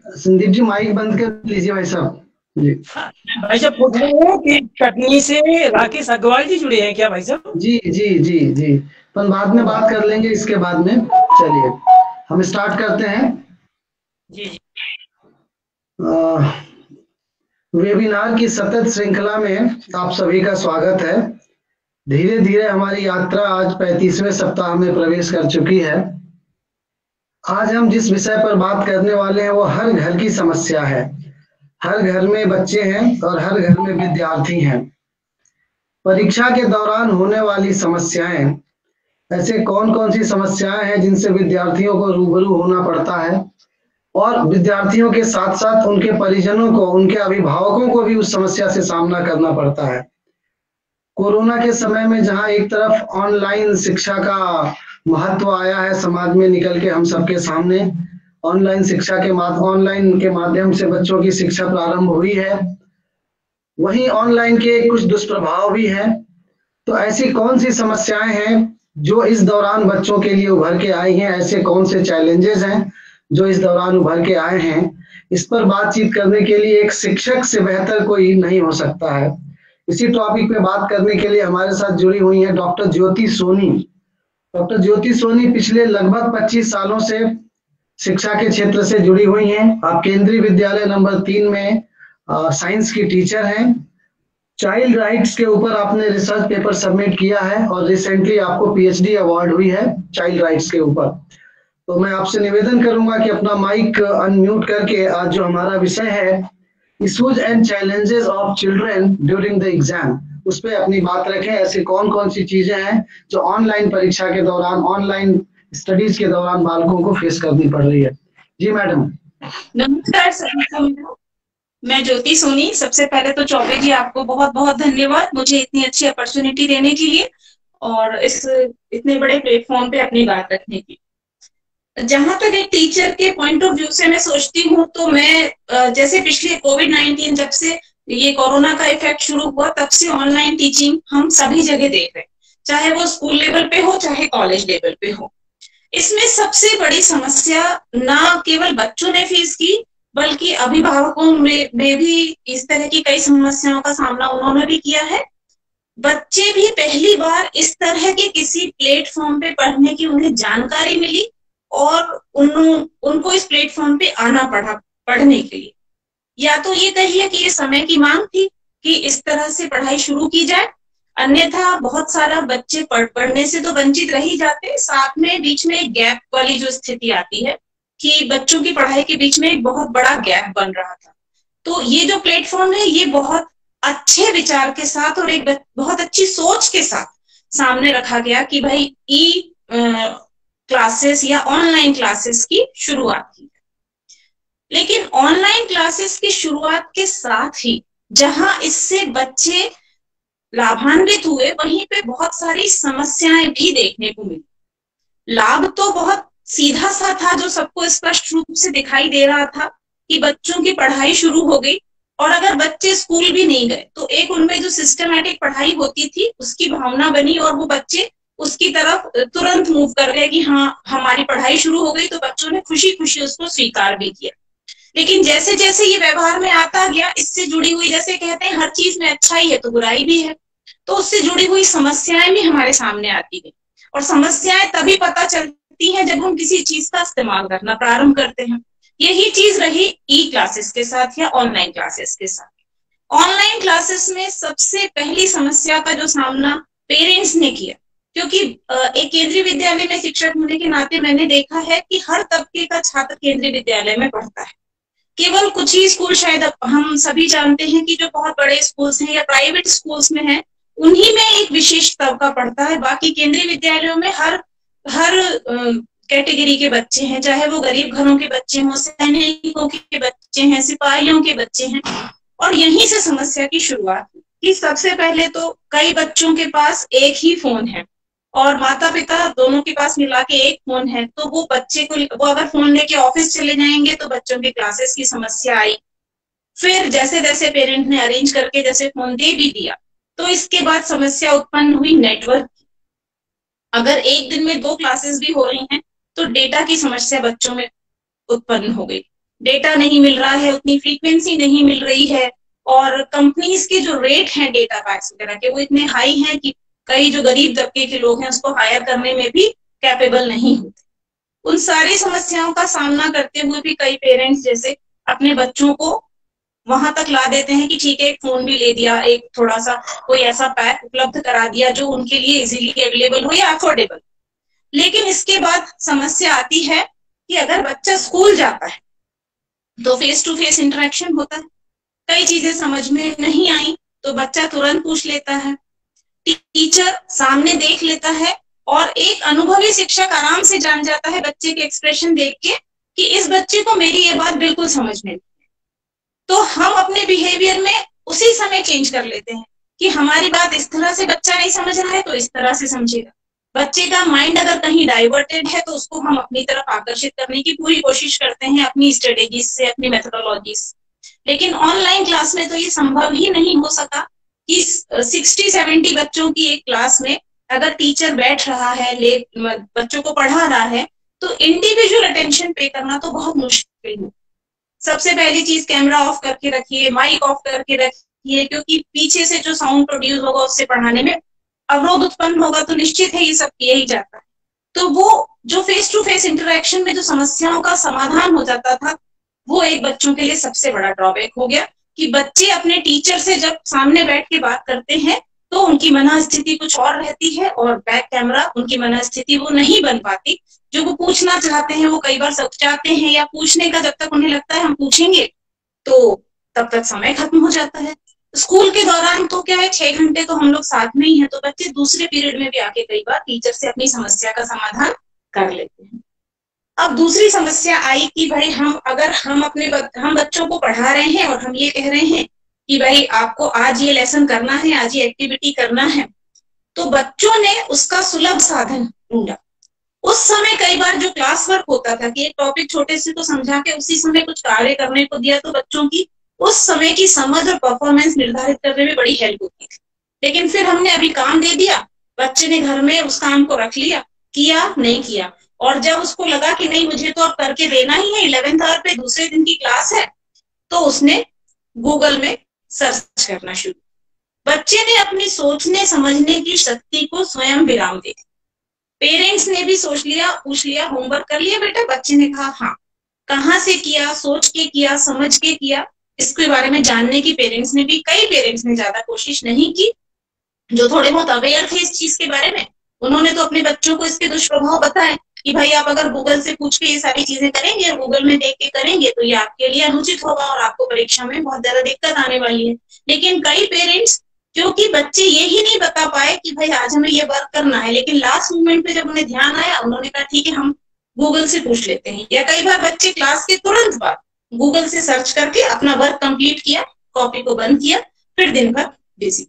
Sandeep ji mic बंद कर लीजिए भाई साहब जी। भाई साहब पूछ रहे हैं कि कटनी से राकेश अग्रवाल जी जुड़े हैं क्या भाई साहब? जी जी जी जी, अपन बाद में बात कर लेंगे इसके बाद में। चलिए हम स्टार्ट करते हैं। जी जी। वेबिनार की सतत श्रृंखला में आप सभी का स्वागत है। धीरे धीरे हमारी यात्रा आज 35वें सप्ताह में प्रवेश कर चुकी है। आज हम जिस विषय पर बात करने वाले हैं वो हर घर की समस्या है। हर घर में बच्चे हैं और हर घर में विद्यार्थी हैं। परीक्षा के दौरान होने वाली समस्याएं, ऐसे कौन कौन सी समस्याएं हैं जिनसे विद्यार्थियों को रूबरू होना पड़ता है, और विद्यार्थियों के साथ साथ उनके परिजनों को, उनके अभिभावकों को भी उस समस्या से सामना करना पड़ता है। कोरोना के समय में जहां एक तरफ ऑनलाइन शिक्षा का महत्व आया है समाज में निकल के हम सबके सामने, ऑनलाइन के माध्यम से बच्चों की शिक्षा प्रारंभ हुई है, वहीं ऑनलाइन के कुछ दुष्प्रभाव भी हैं। तो ऐसी कौन सी समस्याएं हैं जो इस दौरान बच्चों के लिए उभर के आई हैं, ऐसे कौन से चैलेंजेस हैं जो इस दौरान उभर के आए हैं, इस पर बातचीत करने के लिए एक शिक्षक से बेहतर कोई नहीं हो सकता है। इसी टॉपिक पे बात करने के लिए हमारे साथ जुड़ी हुई हैं डॉक्टर ज्योति सोनी। डॉक्टर ज्योति सोनी पिछले लगभग 25 सालों से शिक्षा के क्षेत्र से जुड़ी हुई हैं। आप केंद्रीय विद्यालय नंबर 3 में साइंस की टीचर हैं। चाइल्ड राइट्स के ऊपर आपने रिसर्च पेपर सबमिट किया है और रिसेंटली आपको पीएचडी अवार्ड हुई है चाइल्ड राइट्स के ऊपर। तो मैं आपसे निवेदन करूंगा कि अपना माइक अनम्यूट करके आज जो हमारा विषय है issues and challenges of children during the exam, उस पर अपनी बात रखें। ऐसी कौन कौन सी चीजें हैं जो ऑनलाइन परीक्षा के दौरान, ऑनलाइन स्टडीज के दौरान बालकों को फेस करनी पड़ रही है। जी मैडम। नमस्कार सभी को, मैं ज्योति सोनी। सबसे पहले तो चौबे जी आपको बहुत बहुत धन्यवाद मुझे इतनी अच्छी अपॉर्चुनिटी देने के लिए और इस इतने बड़े प्लेटफॉर्म पे अपनी बात रखने की। जहां तक एक टीचर के पॉइंट ऑफ व्यू से मैं सोचती हूँ तो मैं जैसे पिछले कोविड-19 जब से ये कोरोना का इफेक्ट शुरू हुआ तब से ऑनलाइन टीचिंग हम सभी जगह देख रहे हैं, चाहे वो स्कूल लेवल पे हो चाहे कॉलेज लेवल पे हो। इसमें सबसे बड़ी समस्या ना केवल बच्चों ने फेस की बल्कि अभिभावकों में भी इस तरह की कई समस्याओं का सामना उन्होंने भी किया है। बच्चे भी पहली बार इस तरह के किसी प्लेटफॉर्म पे पढ़ने की उन्हें जानकारी मिली और उनको इस प्लेटफॉर्म पे आना पड़ा पढ़ने के लिए। या तो ये कहिए कि ये समय की मांग थी कि इस तरह से पढ़ाई शुरू की जाए, अन्यथा बहुत सारा बच्चे पढ़ने से तो वंचित रह ही जाते, साथ में बीच में एक गैप वाली जो स्थिति आती है कि बच्चों की पढ़ाई के बीच में एक बहुत बड़ा गैप बन रहा था। तो ये जो प्लेटफॉर्म है ये बहुत अच्छे विचार के साथ और एक बहुत अच्छी सोच के साथ सामने रखा गया कि भाई ई क्लासेस या ऑनलाइन क्लासेस की शुरुआत की। लेकिन ऑनलाइन क्लासेस की शुरुआत के साथ ही जहां इससे बच्चे लाभान्वित हुए वहीं पे बहुत सारी समस्याएं भी देखने को मिली। लाभ तो बहुत सीधा सा था जो सबको स्पष्ट रूप से दिखाई दे रहा था कि बच्चों की पढ़ाई शुरू हो गई और अगर बच्चे स्कूल भी नहीं गए तो एक उनमें जो सिस्टमैटिक पढ़ाई होती थी उसकी भावना बनी और वो बच्चे उसकी तरफ तुरंत मूव कर गए कि हाँ हमारी पढ़ाई शुरू हो गई, तो बच्चों ने खुशी खुशी उसको स्वीकार भी किया। लेकिन जैसे जैसे ये व्यवहार में आता गया, इससे जुड़ी हुई, जैसे कहते हैं हर चीज में अच्छाई है तो बुराई भी है, तो उससे जुड़ी हुई समस्याएं भी हमारे सामने आती गई। और समस्याएं तभी पता चलती हैं जब हम किसी चीज का इस्तेमाल करना प्रारंभ करते हैं। यही चीज रही ई क्लासेस के साथ या ऑनलाइन क्लासेस के साथ। ऑनलाइन क्लासेस में सबसे पहली समस्या का जो सामना पेरेंट्स ने किया, क्योंकि एक केंद्रीय विद्यालय में शिक्षक होने के नाते मैंने देखा है कि हर तबके का छात्र केंद्रीय विद्यालय में पढ़ता है। केवल कुछ ही स्कूल, शायद हम सभी जानते हैं कि जो बहुत बड़े स्कूल्स हैं या प्राइवेट स्कूल्स में हैं उन्हीं में एक विशेष तबका पढ़ता है। बाकी केंद्रीय विद्यालयों में हर कैटेगरी के बच्चे हैं, चाहे वो गरीब घरों के बच्चे हों, सैनिकों के बच्चे हैं, सिपाहियों के बच्चे हैं। और यहीं से समस्या की शुरुआत हुई कि सबसे पहले तो कई बच्चों के पास एक ही फोन है और माता पिता दोनों के पास मिला के एक फोन है, तो वो बच्चे को, वो अगर फोन लेके ऑफिस चले जाएंगे तो बच्चों के क्लासेस की समस्या आई। फिर जैसे जैसे पेरेंट ने अरेंज करके जैसे फोन दे भी दिया तो इसके बाद समस्या उत्पन्न हुई नेटवर्क की। अगर एक दिन में 2 क्लासेस भी हो रही हैं तो डेटा की समस्या बच्चों में उत्पन्न हो गई। डेटा नहीं मिल रहा है, उतनी फ्रीक्वेंसी नहीं मिल रही है, और कंपनीज के जो रेट हैं डेटा पैक्स वगैरह के वो इतने हाई हैं कि कई जो गरीब तबके के लोग हैं उसको हायर करने में भी कैपेबल नहीं होते। उन सारी समस्याओं का सामना करते हुए भी कई पेरेंट्स जैसे अपने बच्चों को वहां तक ला देते हैं कि ठीक है एक फोन भी ले दिया, एक थोड़ा सा कोई ऐसा पैक उपलब्ध करा दिया जो उनके लिए इजीली अवेलेबल हो या अफोर्डेबल। लेकिन इसके बाद समस्या आती है कि अगर बच्चा स्कूल जाता है तो फेस टू फेस इंटरेक्शन होता है, कई चीजें समझ में नहीं आई तो बच्चा तुरंत पूछ लेता है, टीचर सामने देख लेता है, और एक अनुभवी शिक्षक आराम से जान जाता है बच्चे के एक्सप्रेशन देख के कि इस बच्चे को मेरी ये बात बिल्कुल समझ में नहीं। तो हम अपने बिहेवियर में उसी समय चेंज कर लेते हैं कि हमारी बात इस तरह से बच्चा नहीं समझ रहा है तो इस तरह से समझेगा। बच्चे का माइंड अगर कहीं डाइवर्टेड है तो उसको हम अपनी तरफ आकर्षित करने की पूरी कोशिश करते हैं अपनी स्ट्रेटेजीज से, अपनी मेथोडोलॉजी से। लेकिन ऑनलाइन क्लास में तो ये संभव ही नहीं हो सका कि 60-70 बच्चों की एक क्लास में अगर टीचर बैठ रहा है, बच्चों को पढ़ा रहा है, तो इंडिविजुअल अटेंशन पे करना तो बहुत मुश्किल है। सबसे पहली चीज कैमरा ऑफ करके रखिए, माइक ऑफ करके रखिए, क्योंकि पीछे से जो साउंड प्रोड्यूस होगा उससे पढ़ाने में अवरोध उत्पन्न होगा, तो निश्चित है ये सब किया ही जाता है। तो वो जो फेस टू फेस इंटरेक्शन में जो समस्याओं का समाधान हो जाता था वो एक बच्चों के लिए सबसे बड़ा ड्रॉबैक हो गया कि बच्चे अपने टीचर से जब सामने बैठ के बात करते हैं तो उनकी मनःस्थिति कुछ और रहती है, और बैक कैमरा उनकी मनःस्थिति वो नहीं बन पाती। जो वो पूछना चाहते हैं वो कई बार सचाते हैं, या पूछने का जब तक उन्हें लगता है हम पूछेंगे तो तब तक समय खत्म हो जाता है। स्कूल के दौरान तो क्या है 6 घंटे तो हम लोग साथ में ही हैं, तो बच्चे दूसरे पीरियड में भी आके कई बार टीचर से अपनी समस्या का समाधान कर लेते हैं। अब दूसरी समस्या आई कि भाई हम बच्चों को पढ़ा रहे हैं और हम ये कह रहे हैं कि भाई आपको आज ये लेसन करना है, आज ये एक्टिविटी करना है, तो बच्चों ने उसका सुलभ साधन ढूंढा। उस समय कई बार जो क्लास वर्क होता था कि एक टॉपिक छोटे से को समझा के उसी समय कुछ कार्य करने को दिया, तो बच्चों की उस समय की समझ और परफॉर्मेंस निर्धारित करने में बड़ी हेल्प होती थी। लेकिन फिर हमने अभी काम दे दिया, बच्चे ने घर में उस काम को रख लिया, किया नहीं किया, और जब उसको लगा कि नहीं मुझे तो अब करके देना ही है, 11th आवर पे दूसरे दिन की क्लास है, तो उसने गूगल में सर्च करना शुरू। बच्चे ने अपनी सोचने समझने की शक्ति को स्वयं विराम दे दिया। पेरेंट्स ने भी सोच लिया, पूछ लिया, होमवर्क कर लिया बेटा? बच्चे ने कहा हाँ। कहाँ से किया, सोच के किया, समझ के किया, इसके बारे में जानने की कई पेरेंट्स ने ज्यादा कोशिश नहीं की। जो थोड़े बहुत अवेयर थे इस चीज के बारे में, उन्होंने तो अपने बच्चों को इसके दुष्प्रभाव बताए कि भाई आप अगर गूगल से पूछ के ये सारी चीजें करेंगे और गूगल में देख के करेंगे तो ये आपके लिए अनुचित होगा और आपको परीक्षा में बहुत ज्यादा दिक्कत आने वाली है। लेकिन कई पेरेंट्स, क्योंकि बच्चे ये ही नहीं बता पाए कि भाई आज हमें ये वर्क करना है, लेकिन लास्ट मोमेंट पे जब उन्हें ध्यान आया उन्होंने कहा ठीक है हम गूगल से पूछ लेते हैं। या कई बार बच्चे क्लास के तुरंत बाद गूगल से सर्च करके अपना वर्क कंप्लीट किया, कॉपी को बंद किया, फिर दिन भर बिजी।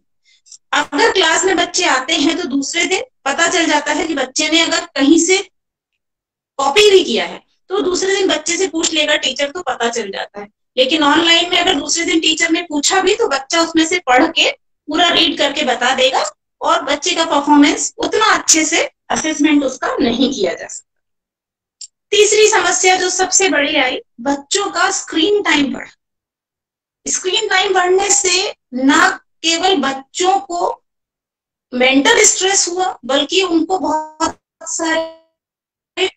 अगर क्लास में बच्चे आते हैं तो दूसरे दिन पता चल जाता है कि बच्चे ने अगर कहीं से कॉपी भी किया है तो दूसरे दिन बच्चे से पूछ लेगा टीचर, तो पता चल जाता है। लेकिन ऑनलाइन में अगर दूसरे दिन टीचर ने पूछा भी तो बच्चा उसमें से पढ़ के पूरा रीड करके बता देगा, और बच्चे का परफॉर्मेंस उतना अच्छे से असेसमेंट उसका नहीं किया जा सकता। तीसरी समस्या जो सबसे बड़ी आई, बच्चों का स्क्रीन टाइम बढ़ा। स्क्रीन टाइम बढ़ने से ना केवल बच्चों को मेंटल स्ट्रेस हुआ, बल्कि उनको बहुत सारे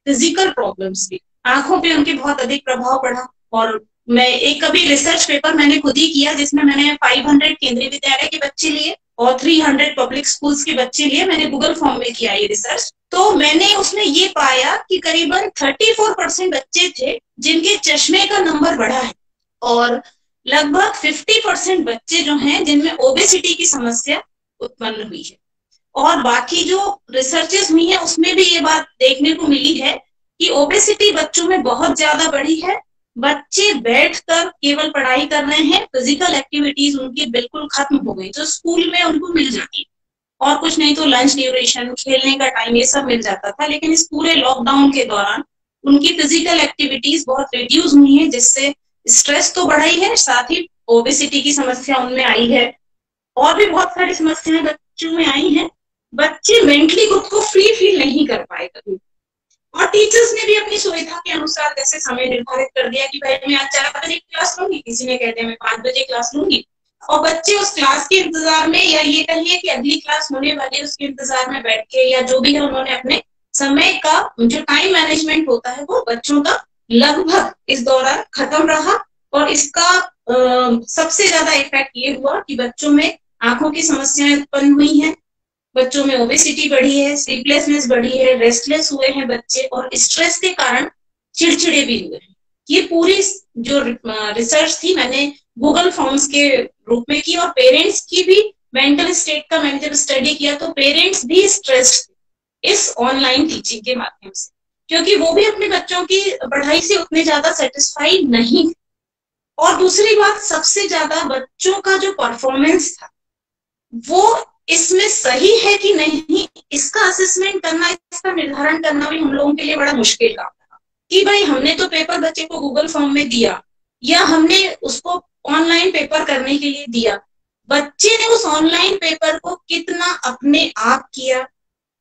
फिजिकल प्रॉब्लम्स भी, आंखों पे उनके बहुत अधिक प्रभाव पड़ा। और मैं एक कभी रिसर्च पेपर मैंने खुद ही किया जिसमें मैंने 500 केंद्रीय विद्यालय के बच्चे लिए और 300 पब्लिक स्कूल्स के बच्चे लिए, मैंने गूगल फॉर्म में किया ये रिसर्च। तो मैंने उसमें ये पाया कि करीबन 34% बच्चे थे जिनके चश्मे का नंबर बढ़ा है, और लगभग 50% बच्चे जो हैं जिनमें ओबेसिटी की समस्या उत्पन्न हुई है। और बाकी जो रिसर्चेस हुई है उसमें भी ये बात देखने को मिली है कि ओबेसिटी बच्चों में बहुत ज्यादा बढ़ी है। बच्चे बैठकर केवल पढ़ाई कर रहे हैं, फिजिकल एक्टिविटीज उनकी बिल्कुल खत्म हो गई जो स्कूल में उनको मिल जाती है, और कुछ नहीं तो लंच ड्यूरेशन, खेलने का टाइम, ये सब मिल जाता था। लेकिन इस पूरे लॉकडाउन के दौरान उनकी फिजिकल एक्टिविटीज बहुत रिड्यूस हुई है, जिससे स्ट्रेस तो बढ़ा ही है, साथ ही ओबेसिटी की समस्या उनमें आई है, और भी बहुत सारी समस्याएं बच्चों में आई हैं। बच्चे मेंटली खुद को फ्री फील नहीं कर पाए कभी। और टीचर्स ने भी अपनी सुविधा के अनुसार कैसे समय निर्धारित कर दिया कि भाई मैं आज 4 बजे क्लास लूंगी, किसी ने कहते हैं मैं 5 बजे क्लास लूंगी, और बच्चे उस क्लास के इंतजार में, या ये कहिए कि अगली क्लास होने वाली है उसके इंतजार में बैठ के, या जो भी है उन्होंने अपने समय का जो टाइम मैनेजमेंट होता है वो बच्चों का लगभग इस दौरान खत्म रहा। और इसका सबसे ज्यादा इफेक्ट ये हुआ कि बच्चों में आंखों की समस्याएं उत्पन्न हुई हैं, बच्चों में ओबेसिटी बढ़ी है, स्लीपलेसनेस बढ़ी है, रेस्टलेस हुए हैं बच्चे, और स्ट्रेस के कारण चिड़चिड़े भी हुए हैं। ये पूरी जो रिसर्च थी मैंने गूगल फॉर्म्स के रूप में की, और पेरेंट्स की भी मेंटल स्टेट का मैंने जब स्टडी किया तो पेरेंट्स भी स्ट्रेस्ड थे इस ऑनलाइन टीचिंग के माध्यम से, क्योंकि वो भी अपने बच्चों की पढ़ाई से उतने ज्यादा सेटिस्फाइड नहीं। और दूसरी बात, सबसे ज्यादा बच्चों का जो परफॉर्मेंस था वो इसमें सही है कि नहीं, इसका असेसमेंट करना, इसका निर्धारण करना भी हम लोगों के लिए बड़ा मुश्किल काम था कि भाई हमने तो पेपर बच्चे को गूगल फॉर्म में दिया, या हमने उसको ऑनलाइन पेपर करने के लिए दिया, बच्चे ने उस ऑनलाइन पेपर को कितना अपने आप किया,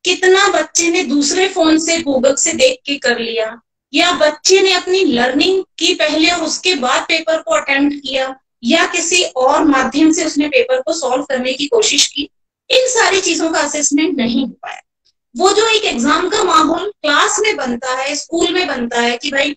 कितना बच्चे ने दूसरे फोन से गूगल से देख के कर लिया, या बच्चे ने अपनी लर्निंग की पहले और उसके बाद पेपर को अटेम्प्ट किया, या किसी और माध्यम से उसने पेपर को सॉल्व करने की कोशिश की, इन सारी चीजों का असेसमेंट नहीं हो पाया। वो जो एक एग्जाम का माहौल क्लास में बनता है, स्कूल में बनता है कि भाई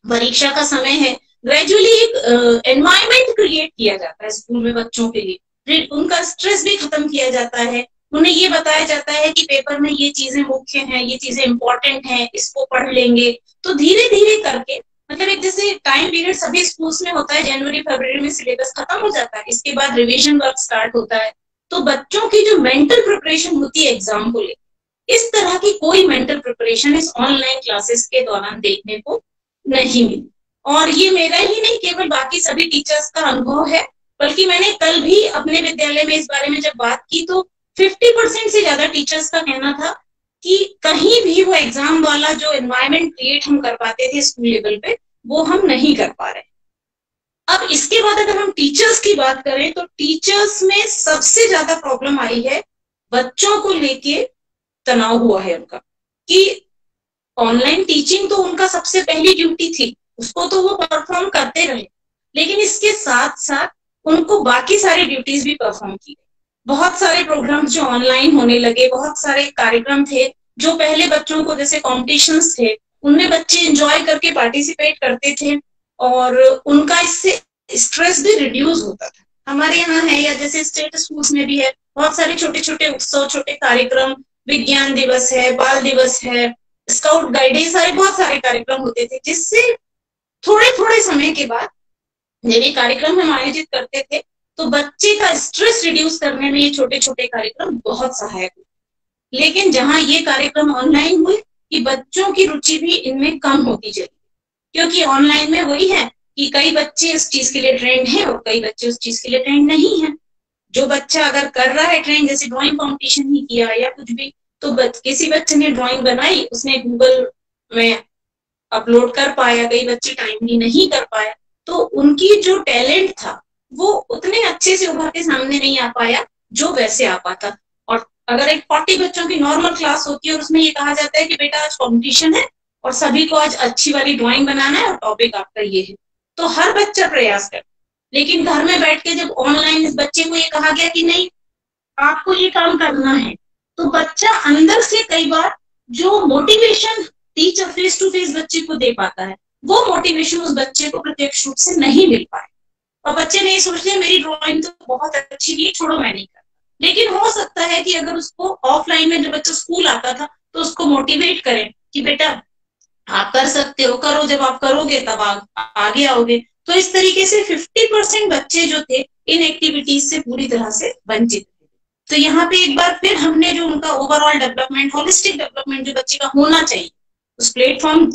परीक्षा का समय है, ग्रेजुअली एक एनवायरमेंट क्रिएट किया जाता है स्कूल में बच्चों के लिए, उनका स्ट्रेस भी खत्म किया जाता है, उन्हें ये बताया जाता है कि पेपर में ये चीजें मुख्य हैं, ये चीजें इंपॉर्टेंट हैं, इसको पढ़ लेंगे। तो धीरे धीरे करके, मतलब एक जैसे टाइम पीरियड सभी स्कूल्स में होता है, जनवरी फरवरी में सिलेबस खत्म हो जाता है, इसके बाद रिवीजन वर्क स्टार्ट होता है, तो बच्चों की जो मेंटल प्रिपरेशन होती है एग्जाम को लेकर, इस तरह की कोई मेंटल प्रिपरेशन इस ऑनलाइन क्लासेस के दौरान देखने को नहीं मिली। और ये मेरा ही नहीं, केवल बाकी सभी टीचर्स का अनुभव है, बल्कि मैंने कल भी अपने विद्यालय में इस बारे में जब बात की तो 50% से ज्यादा टीचर्स का कहना था कि कहीं भी वो एग्जाम वाला जो एनवायरनमेंट क्रिएट हम कर पाते थे स्कूल लेवल पे, वो हम नहीं कर पा रहे। अब इसके बाद अगर हम टीचर्स की बात करें तो टीचर्स में सबसे ज्यादा प्रॉब्लम आई है, बच्चों को लेके तनाव हुआ है उनका, कि ऑनलाइन टीचिंग तो उनका सबसे पहली ड्यूटी थी, उसको तो वो परफॉर्म करते रहे, लेकिन इसके साथ साथ उनको बाकी सारी ड्यूटीज भी परफॉर्म की। बहुत सारे प्रोग्राम्स जो ऑनलाइन होने लगे, बहुत सारे कार्यक्रम थे जो पहले बच्चों को, जैसे कॉम्पिटिशन्स थे, उनमें बच्चे एंजॉय करके पार्टिसिपेट करते थे और उनका इससे स्ट्रेस भी रिड्यूस होता था। हमारे यहाँ है, या जैसे स्टेट स्कूल्स में भी है, बहुत सारे छोटे छोटे उत्सव, छोटे कार्यक्रम, विज्ञान दिवस है, बाल दिवस है, स्काउट गाइड, ये सारे बहुत सारे कार्यक्रम होते थे, जिससे थोड़े थोड़े समय के बाद जब ये कार्यक्रम हम आयोजित करते थे तो बच्चे का स्ट्रेस रिड्यूस करने में ये छोटे छोटे कार्यक्रम बहुत सहायक हुए। लेकिन जहां ये कार्यक्रम ऑनलाइन हुए कि बच्चों की रुचि भी इनमें कम होती चली, क्योंकि ऑनलाइन में वही है कि कई बच्चे उस चीज के लिए ट्रेंड हैं और कई बच्चे उस चीज के लिए ट्रेंड नहीं है। जो बच्चा अगर कर रहा है ट्रेंड, जैसे ड्राइंग कॉम्पिटिशन ही किया या कुछ भी, तो किसी बच्चे ने ड्राइंग बनाई, उसने गूगल में अपलोड कर पाया, कई बच्चे टाइमली नहीं कर पाया, तो उनकी जो टैलेंट था वो उतने अच्छे से उभर के सामने नहीं आ पाया जो वैसे आ पाता। और अगर एक 40 बच्चों की नॉर्मल क्लास होती है और उसमें ये कहा जाता है कि बेटा आज कॉम्पिटिशन है और सभी को आज अच्छी वाली ड्राइंग बनाना है और टॉपिक आपका ये है, तो हर बच्चा प्रयास करे। लेकिन घर में बैठ के जब ऑनलाइन इस बच्चे को ये कहा गया कि नहीं आपको ये काम करना है, तो बच्चा अंदर से कई बार जो motivation teacher face to face बच्चे को दे पाता है, वो मोटिवेशन उस बच्चे को प्रत्यक्ष रूप से नहीं मिल पाए, और बच्चे ने ये सोच लिया मेरी ड्राइंग तो बहुत अच्छी नहीं, छोड़ो मैं नहीं करता। लेकिन हो सकता है कि अगर उसको ऑफलाइन में जब बच्चा स्कूल आता था तो उसको मोटिवेट करें कि बेटा आप कर सकते हो, करो, जब आप करोगे तब आगे आओगे। तो इस तरीके से 50% बच्चे जो थे इन एक्टिविटीज से पूरी तरह से वंचित थे। तो यहाँ पे एक बार फिर हमने जो उनका ओवरऑल डेवलपमेंट, होलिस्टिक डेवलपमेंट जो बच्चे का होना चाहिए उस प्लेटफॉर्म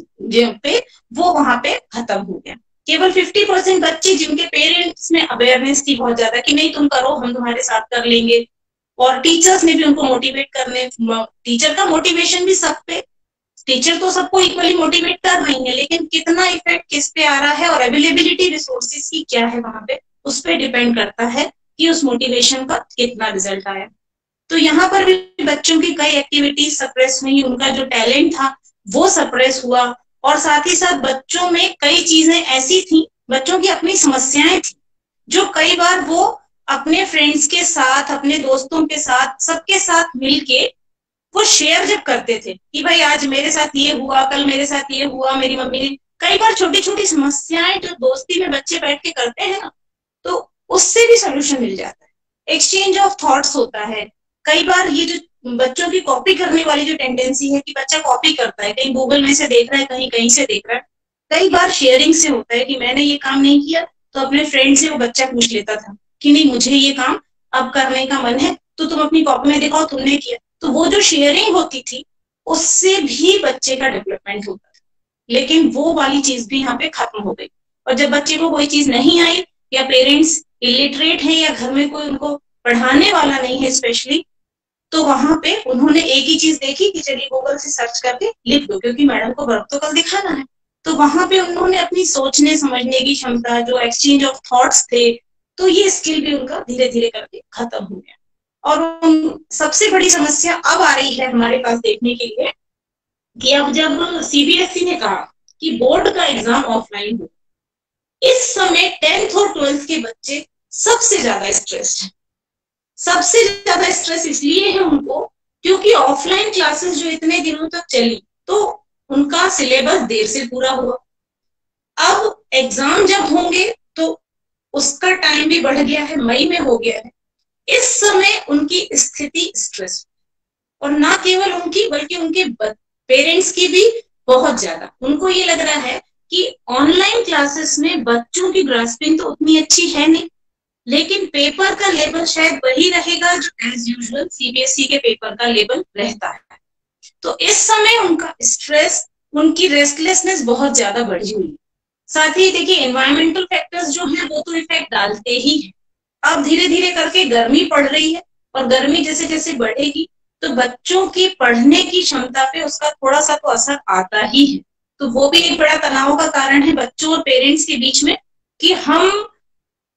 पे, वो वहां पे खत्म हो गया। केवल 50% बच्चे जिनके पेरेंट्स में अवेयरनेस थी बहुत ज्यादा कि नहीं तुम करो, हम तुम्हारे साथ कर लेंगे, और टीचर्स ने भी उनको मोटिवेट करने, टीचर का मोटिवेशन भी सब पे, टीचर तो सबको इक्वली मोटिवेट कर रही है, लेकिन कितना इफेक्ट किस पे आ रहा है और अवेलेबिलिटी रिसोर्सेज की क्या है वहां पे, उस पर डिपेंड करता है कि उस मोटिवेशन का कितना रिजल्ट आया। तो यहाँ पर भी बच्चों की कई एक्टिविटीज सप्रेस हुई, उनका जो टैलेंट था वो सप्रेस हुआ। और साथ ही साथ बच्चों में कई चीजें ऐसी थी, बच्चों की अपनी समस्याएं थी, जो कई बार वो अपने फ्रेंड्स के साथ, अपने दोस्तों के साथ, सबके साथ मिलके वो शेयर जब करते थे कि भाई आज मेरे साथ ये हुआ, कल मेरे साथ ये हुआ, मेरी मम्मी ने, कई बार छोटी छोटी समस्याएं जो दोस्ती में बच्चे बैठ के करते हैं ना, तो उससे भी सोल्यूशन मिल जाता है। एक्सचेंज ऑफ थॉट्स होता है। कई बार ये जो बच्चों की कॉपी करने वाली जो टेंडेंसी है कि बच्चा कॉपी करता है, कहीं गूगल में से देख रहा है, कहीं कहीं से देख रहा है, कई बार शेयरिंग से होता है कि मैंने ये काम नहीं किया तो अपने फ्रेंड से वो बच्चा पूछ लेता था कि नहीं मुझे ये काम अब करने का मन है, तो तुम अपनी कॉपी में दिखाओ तुमने किया। तो वो जो शेयरिंग होती थी उससे भी बच्चे का डेवलपमेंट होता था, लेकिन वो वाली चीज भी यहाँ पे खत्म हो गई। और जब बच्चे को कोई चीज नहीं आई, या पेरेंट्स इलिटरेट है, या घर में कोई उनको पढ़ाने वाला नहीं है स्पेशली, तो वहां पे उन्होंने एक ही चीज देखी कि चलिए गूगल से सर्च करके लिख दो, क्योंकि मैडम को वर्क तो कल दिखाना है। तो वहां पे उन्होंने अपनी सोचने समझने की क्षमता, जो एक्सचेंज ऑफ थॉट्स थे, तो ये स्किल भी उनका धीरे धीरे करके खत्म हो गया। और सबसे बड़ी समस्या अब आ रही है हमारे पास देखने के लिए कि अब जब सीबीएसई ने कहा कि बोर्ड का एग्जाम ऑफलाइन हो, इस समय 10th और 12th के बच्चे सबसे ज्यादा स्ट्रेस्ड हैं। सबसे ज्यादा स्ट्रेस इसलिए है उनको क्योंकि ऑफलाइन क्लासेस जो इतने दिनों तक चली तो उनका सिलेबस देर से पूरा हुआ। अब एग्जाम जब होंगे तो उसका टाइम भी बढ़ गया है, मई में हो गया है। इस समय उनकी स्थिति स्ट्रेस, और ना केवल उनकी बल्कि उनके पेरेंट्स की भी बहुत ज्यादा। उनको ये लग रहा है कि ऑनलाइन क्लासेस में बच्चों की ग्रास्पिंग तो उतनी अच्छी है नहीं, लेकिन पेपर का लेवल शायद वही रहेगा जो एज यूजुअल सीबीएसई के पेपर का लेवल रहता है। तो इस समय उनका स्ट्रेस, उनकी रेस्टलेसनेस बहुत ज्यादा बढ़ी हुई है। साथ ही देखिए एनवायरमेंटल फैक्टर्स जो हैं वो तो इफेक्ट डालते ही हैं। अब धीरे धीरे करके गर्मी पड़ रही है, और गर्मी जैसे जैसे बढ़ेगी तो बच्चों की पढ़ने की क्षमता पे उसका थोड़ा सा तो असर आता ही है। तो वो भी एक बड़ा तनाव का कारण है बच्चों और पेरेंट्स के बीच में कि हम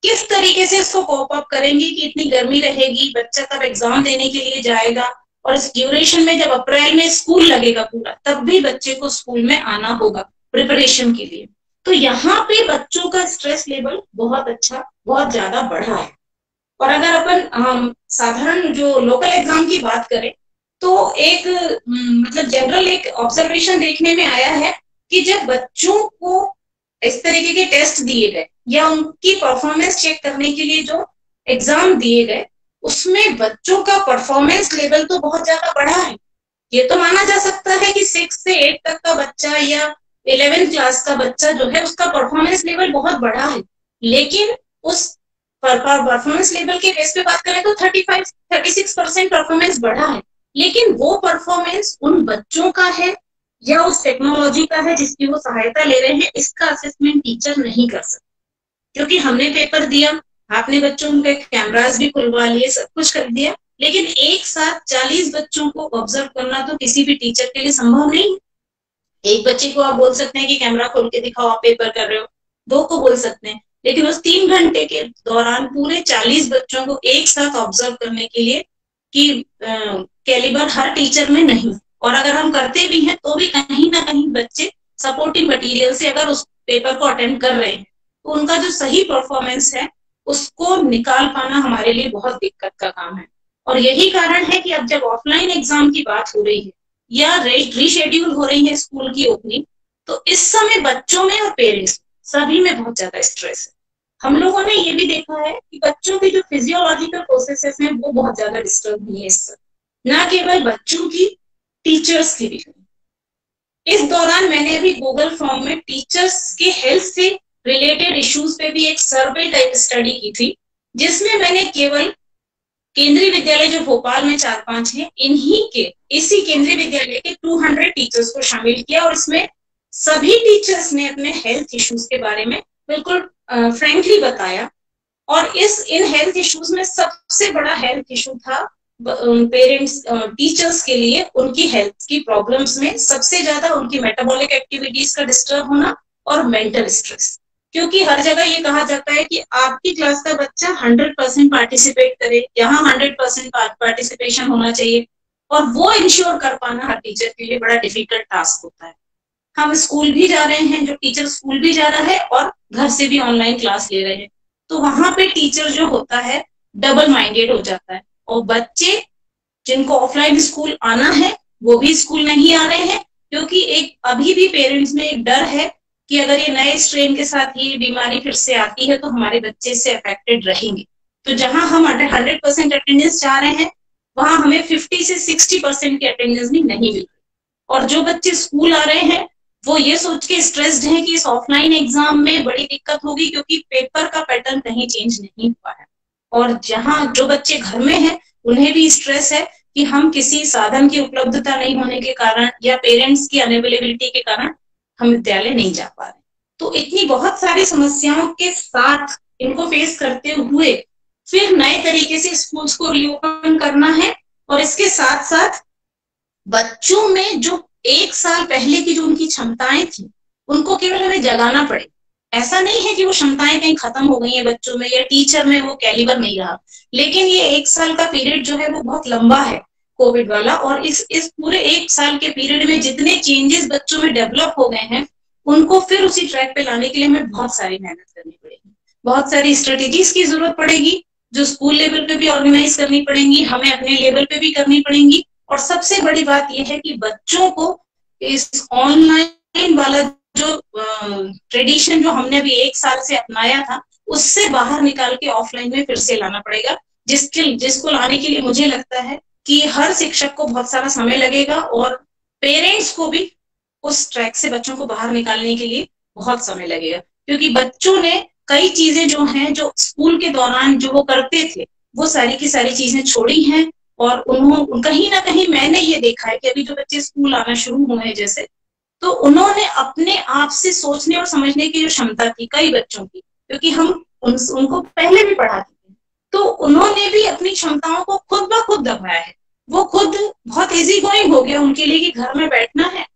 किस तरीके से इसको कोप अप करेंगे कि इतनी गर्मी रहेगी, बच्चा तब एग्जाम देने के लिए जाएगा, और इस ड्यूरेशन में जब अप्रैल में स्कूल लगेगा पूरा, तब भी बच्चे को स्कूल में आना होगा प्रिपरेशन के लिए। तो यहाँ पे बच्चों का स्ट्रेस लेवल बहुत ज्यादा बढ़ा है। और अगर अपन साधारण जो लोकल एग्जाम की बात करें तो एक मतलब जनरल एक ऑब्जर्वेशन देखने में आया है कि जब बच्चों को इस तरीके के टेस्ट दिए गए या उनकी परफॉर्मेंस चेक करने के लिए जो एग्जाम दिए गए, उसमें बच्चों का परफॉर्मेंस लेवल तो बहुत ज्यादा बढ़ा है। ये तो माना जा सकता है कि 6 से 8 तक का बच्चा या 11th क्लास का बच्चा जो है उसका परफॉर्मेंस लेवल बहुत बढ़ा है, लेकिन उस परफॉर्मेंस लेवल के बेस पे बात करें तो 36% परफॉर्मेंस बढ़ा है, लेकिन वो परफॉर्मेंस उन बच्चों का है या उस टेक्नोलॉजी का है जिसकी वो सहायता ले रहे हैं, इसका असेसमेंट टीचर नहीं कर सकते। क्योंकि हमने पेपर दिया, आपने बच्चों के कैमरास भी खुलवा लिए, सब कुछ कर दिया, लेकिन एक साथ 40 बच्चों को ऑब्जर्व करना तो किसी भी टीचर के लिए संभव नहीं है। एक बच्चे को आप बोल सकते हैं कि कैमरा खोल के दिखाओ, आप पेपर कर रहे हो, 2 को बोल सकते हैं, लेकिन उस 3 घंटे के दौरान पूरे 40 बच्चों को एक साथ ऑब्जर्व करने के लिए कि कैलिबर हर टीचर में नहीं। और अगर हम करते भी हैं तो भी कहीं ना कहीं बच्चे सपोर्टिंग मटेरियल से अगर उस पेपर को अटेम्प्ट कर रहे हैं तो उनका जो सही परफॉर्मेंस है उसको निकाल पाना हमारे लिए बहुत दिक्कत का काम है। और यही कारण है कि अब जब ऑफलाइन एग्जाम की बात हो रही है या रीशेड्यूल हो रही है स्कूल की ओपनिंग, तो इस समय बच्चों में और पेरेंट्स सभी में बहुत ज्यादा स्ट्रेस है। हम लोगों ने ये भी देखा है कि बच्चों की जो फिजियोलॉजिकल प्रोसेसेस हैं वो बहुत ज्यादा डिस्टर्ब हुई है इससे, ना केवल बच्चों की, टीचर्स की भी। इस दौरान मैंने अभी गूगल फॉर्म में टीचर्स के हेल्थ से रिलेटेड इश्यूज पे भी एक सर्वे टाइप स्टडी की थी, जिसमें मैंने केवल केंद्रीय विद्यालय जो भोपाल में 4-5 हैं, इसी केंद्रीय विद्यालय के 200 टीचर्स को शामिल किया, और इसमें सभी टीचर्स ने अपने हेल्थ इश्यूज के बारे में बिल्कुल फ्रैंकली बताया। और इन हेल्थ इश्यूज में सबसे बड़ा हेल्थ इशू था पेरेंट्स टीचर्स के लिए उनकी हेल्थ की प्रॉब्लम्स में सबसे ज्यादा उनकी मेटाबॉलिक एक्टिविटीज का डिस्टर्ब होना और मेंटल स्ट्रेस। क्योंकि हर जगह ये कहा जाता है कि आपकी क्लास का बच्चा 100% पार्टिसिपेट करे, यहाँ 100% पार्टिसिपेशन होना चाहिए, और वो इंश्योर कर पाना हर टीचर के लिए बड़ा डिफिकल्ट टास्क होता है। हम स्कूल भी जा रहे हैं, जो टीचर स्कूल भी जा रहा है और घर से भी ऑनलाइन क्लास ले रहे हैं, तो वहां पे टीचर जो होता है डबल माइंडेड हो जाता है, और बच्चे जिनको ऑफलाइन स्कूल आना है वो भी स्कूल नहीं आ रहे हैं, क्योंकि एक अभी भी पेरेंट्स में एक डर है कि अगर ये नए स्ट्रेन के साथ ये बीमारी फिर से आती है तो हमारे बच्चे से अफेक्टेड रहेंगे। तो जहां हम 100% अटेंडेंस चाह रहे हैं, वहां हमें 50 से 60% की अटेंडेंस भी नहीं मिल रही। और जो बच्चे स्कूल आ रहे हैं वो ये सोच के स्ट्रेस्ड हैं कि इस ऑफलाइन एग्जाम में बड़ी दिक्कत होगी, क्योंकि पेपर का पैटर्न कहीं चेंज नहीं हुआ है। और जहां जो बच्चे घर में हैं उन्हें भी स्ट्रेस है कि हम किसी साधन की उपलब्धता नहीं होने के कारण या पेरेंट्स की अनअवेलेबिलिटी के कारण हम विद्यालय नहीं जा पा रहे। तो इतनी बहुत सारी समस्याओं के साथ इनको फेस करते हुए फिर नए तरीके से स्कूल्स को रीओपन करना है, और इसके साथ साथ बच्चों में जो एक साल पहले की जो उनकी क्षमताएं थी उनको केवल हमें जगाना पड़े। ऐसा नहीं है कि वो क्षमताएं कहीं खत्म हो गई हैं बच्चों में या टीचर में वो कैलिबर नहीं रहा, लेकिन ये एक साल का पीरियड जो है वो बहुत लंबा है कोविड वाला, और इस पूरे एक साल के पीरियड में जितने चेंजेस बच्चों में डेवलप हो गए हैं उनको फिर उसी ट्रैक पे लाने के लिए हमें बहुत सारी मेहनत करनी पड़ेगी, बहुत सारी स्ट्रेटेजीज की जरूरत पड़ेगी जो स्कूल लेवल पे भी ऑर्गेनाइज करनी पड़ेंगी, हमें अपने लेवल पे भी करनी पड़ेंगी। और सबसे बड़ी बात यह है कि बच्चों को इस ऑनलाइन वाला जो ट्रेडिशन जो हमने अभी एक साल से अपनाया था उससे बाहर निकाल के ऑफलाइन में फिर से लाना पड़ेगा, जिसको लाने के लिए मुझे लगता है कि हर शिक्षक को बहुत सारा समय लगेगा और पेरेंट्स को भी उस ट्रैक से बच्चों को बाहर निकालने के लिए बहुत समय लगेगा, क्योंकि बच्चों ने कई चीजें जो हैं जो स्कूल के दौरान जो वो करते थे वो सारी की सारी चीजें छोड़ी हैं। और उन्होंने कहीं ना कहीं मैंने ये देखा है कि अभी जो बच्चे स्कूल आना शुरू हुए हैं जैसे, तो उन्होंने अपने आप से सोचने और समझने की जो क्षमता थी कई बच्चों की, क्योंकि हम उनको पहले भी पढ़ाते थे, तो उन्होंने भी अपनी क्षमताओं को खुद ब खुद दबाया है। वो खुद बहुत इजी गोइंग हो गया उनके लिए कि घर में बैठना है,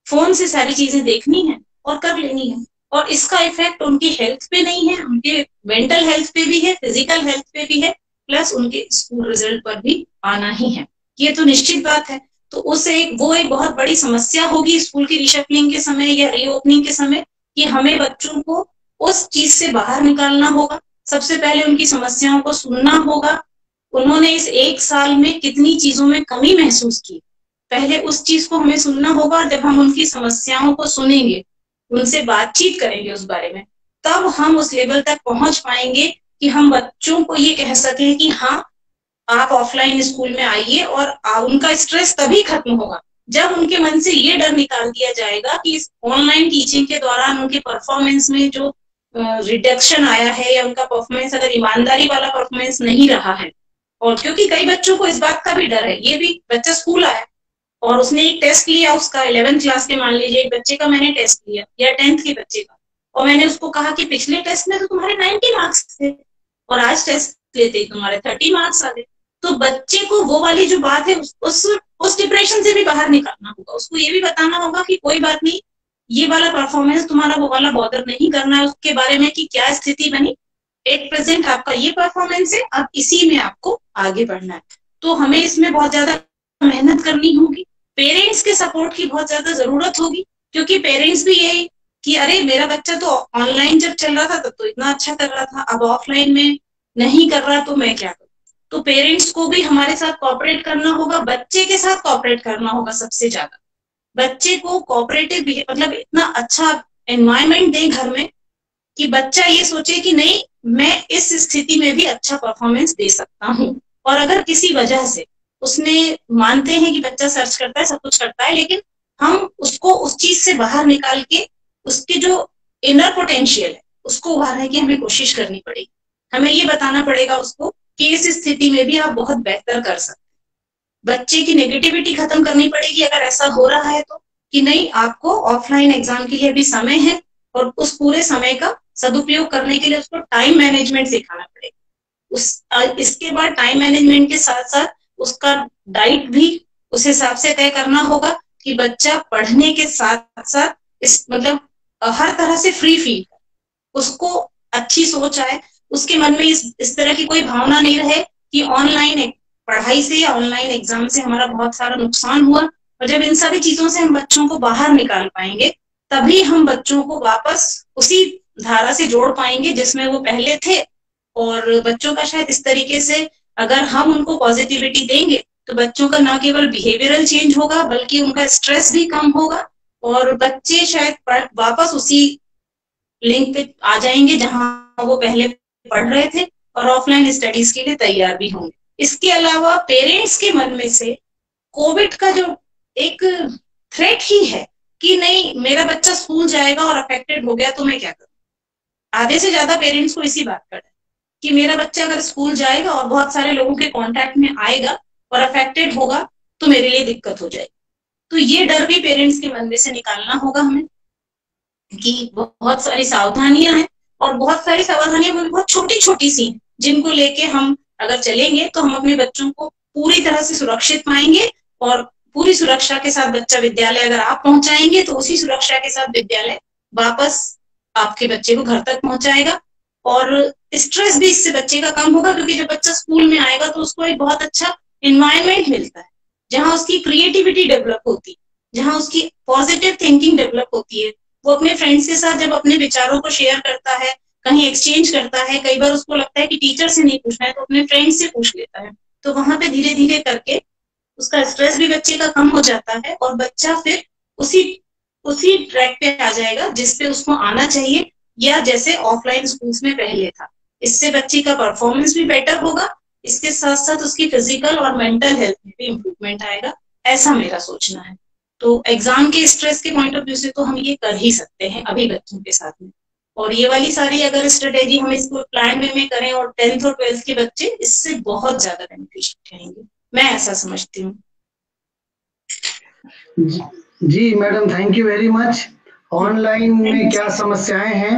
फोन से सारी चीजें देखनी है और कर लेनी है, और इसका इफेक्ट उनकी हेल्थ पे नहीं है, उनके मेंटल हेल्थ पे भी है, फिजिकल हेल्थ पे भी है, प्लस उनके स्कूल रिजल्ट पर भी आना ही है, ये तो निश्चित बात है। तो वो एक बहुत बड़ी समस्या होगी स्कूल की रीशफलिंग के समय या रीओपनिंग के समय, कि हमें बच्चों को उस चीज से बाहर निकालना होगा। सबसे पहले उनकी समस्याओं को सुनना होगा, उन्होंने इस एक साल में कितनी चीजों में कमी महसूस की, पहले उस चीज को हमें सुनना होगा। जब हम उनकी समस्याओं को सुनेंगे, उनसे बातचीत करेंगे उस बारे में, तब हम उस लेवल तक पहुंच पाएंगे कि हम बच्चों को ये कह सकें कि हाँ आप ऑफलाइन स्कूल में आइए, और उनका स्ट्रेस तभी खत्म होगा जब उनके मन से ये डर निकाल दिया जाएगा कि इस ऑनलाइन टीचिंग के दौरान उनके परफॉर्मेंस में जो रिडक्शन आया है या उनका परफॉर्मेंस अगर ईमानदारी वाला परफॉर्मेंस नहीं रहा है। और क्योंकि कई बच्चों को इस बात का भी डर है, ये भी बच्चा स्कूल आया और उसने एक टेस्ट लिया, उसका 11th क्लास के मान लीजिए एक बच्चे का मैंने टेस्ट लिया या 10th के बच्चे का, और मैंने उसको कहा कि पिछले टेस्ट में तो तुम्हारे 90 मार्क्स थे और आज टेस्ट लेते ही तुम्हारे 30 मार्क्स आ गए। तो बच्चे को वो वाली जो बात है उस डिप्रेशन से भी बाहर निकालना होगा, उसको ये भी बताना होगा कि कोई बात नहीं, ये वाला परफॉर्मेंस तुम्हारा वो वाला बॉदर नहीं करना है उसके बारे में कि क्या स्थिति बनी, एट प्रेजेंट आपका ये परफॉर्मेंस है, अब इसी में आपको आगे बढ़ना है। तो हमें इसमें बहुत ज्यादा मेहनत करनी होगी, पेरेंट्स के सपोर्ट की बहुत ज्यादा जरूरत होगी, क्योंकि पेरेंट्स भी यही कि अरे मेरा बच्चा तो ऑनलाइन जब चल रहा था तब तो इतना अच्छा कर रहा था, अब ऑफलाइन में नहीं कर रहा तो मैं क्या करूं। तो पेरेंट्स को भी हमारे साथ कोऑपरेट करना होगा, बच्चे के साथ कोऑपरेट करना होगा। सबसे ज्यादा बच्चे को कोऑपरेटिव मतलब इतना अच्छा एनवायरनमेंट दें घर में कि बच्चा ये सोचे कि नहीं मैं इस स्थिति में भी अच्छा परफॉर्मेंस दे सकता हूँ। और अगर किसी वजह से उसने मानते हैं कि बच्चा सर्च करता है, सब कुछ करता है, लेकिन हम उसको उस चीज से बाहर निकाल के उसके जो इनर पोटेंशियल है उसको उभारने की हमें कोशिश करनी पड़ेगी। हमें ये बताना पड़ेगा उसको कि इस स्थिति में भी आप बहुत बेहतर कर सकते हैं। बच्चे की नेगेटिविटी खत्म करनी पड़ेगी अगर ऐसा हो रहा है तो, कि नहीं आपको ऑफलाइन एग्जाम के लिए भी समय है और उस पूरे समय का सदुपयोग करने के लिए उसको टाइम मैनेजमेंट सिखाना पड़ेगा। इसके बाद टाइम मैनेजमेंट के साथ साथ उसका डाइट भी उस हिसाब से तय करना होगा कि बच्चा पढ़ने के साथ साथ इस मतलब हर तरह से फ्री फील, उसको अच्छी सोच आए, उसके मन में इस तरह की कोई भावना नहीं रहे कि ऑनलाइन पढ़ाई से या ऑनलाइन एग्जाम से हमारा बहुत सारा नुकसान हुआ, और जब इन सभी चीजों से हम बच्चों को बाहर निकाल पाएंगे तभी हम बच्चों को वापस उसी धारा से जोड़ पाएंगे जिसमें वो पहले थे। और बच्चों का शायद इस तरीके से अगर हम उनको पॉजिटिविटी देंगे तो बच्चों का न केवल बिहेवियरल चेंज होगा बल्कि उनका स्ट्रेस भी कम होगा, और बच्चे शायद वापस उसी लिंक पे आ जाएंगे जहां वो पहले पढ़ रहे थे और ऑफलाइन स्टडीज के लिए तैयार भी होंगे। इसके अलावा पेरेंट्स के मन में से कोविड का जो एक थ्रेट ही है कि नहीं मेरा बच्चा स्कूल जाएगा और अफेक्टेड हो गया तो मैं क्या करूं। आधे से ज्यादा पेरेंट्स को इसी बात का डर कि मेरा बच्चा अगर स्कूल जाएगा और बहुत सारे लोगों के कांटेक्ट में आएगा और अफेक्टेड होगा तो मेरे लिए दिक्कत हो जाएगी। तो ये डर भी पेरेंट्स के मन में से निकालना होगा हमें कि बहुत सारी सावधानियां हैं, और बहुत सारी सावधानियां बहुत छोटी छोटी सी जिनको लेके हम अगर चलेंगे तो हम अपने बच्चों को पूरी तरह से सुरक्षित पाएंगे, और पूरी सुरक्षा के साथ बच्चा विद्यालय अगर आप पहुंचाएंगे तो उसी सुरक्षा के साथ विद्यालय वापस आपके बच्चे को घर तक पहुंचाएगा, और स्ट्रेस भी इससे बच्चे का कम होगा क्योंकि जब बच्चा स्कूल में आएगा तो उसको एक बहुत अच्छा इन्वायरमेंट मिलता है जहां उसकी क्रिएटिविटी डेवलप होती है, जहां उसकी पॉजिटिव थिंकिंग डेवलप होती है। वो अपने फ्रेंड्स के साथ जब अपने विचारों को शेयर करता है, कहीं एक्सचेंज करता है, कई बार उसको लगता है कि टीचर से नहीं पूछना है तो अपने फ्रेंड से पूछ लेता है, तो वहां पे धीरे धीरे करके उसका स्ट्रेस भी बच्चे का कम हो जाता है और बच्चा फिर उसी ट्रैक पे आ जाएगा जिसपे उसको आना चाहिए, या जैसे ऑफलाइन स्कूल्स में पहले था। इससे बच्चे का परफॉर्मेंस भी बेटर होगा, इसके साथ साथ उसकी फिजिकल और मेंटल हेल्थ में भी इम्प्रूवमेंट आएगा, ऐसा मेरा सोचना है। तो एग्जाम के स्ट्रेस के पॉइंट ऑफ व्यू से तो हम ये कर ही सकते हैं अभी बच्चों के साथ में, और ये वाली सारी अगर स्ट्रेटेजी हम इसको प्लान वे में करें और 10th और 12th के बच्चे इससे बहुत ज्यादा बेनिफिशियल रहेंगे, मैं ऐसा समझती हूँ। जी madam, thank you very much. Online में क्या समस्याएं हैं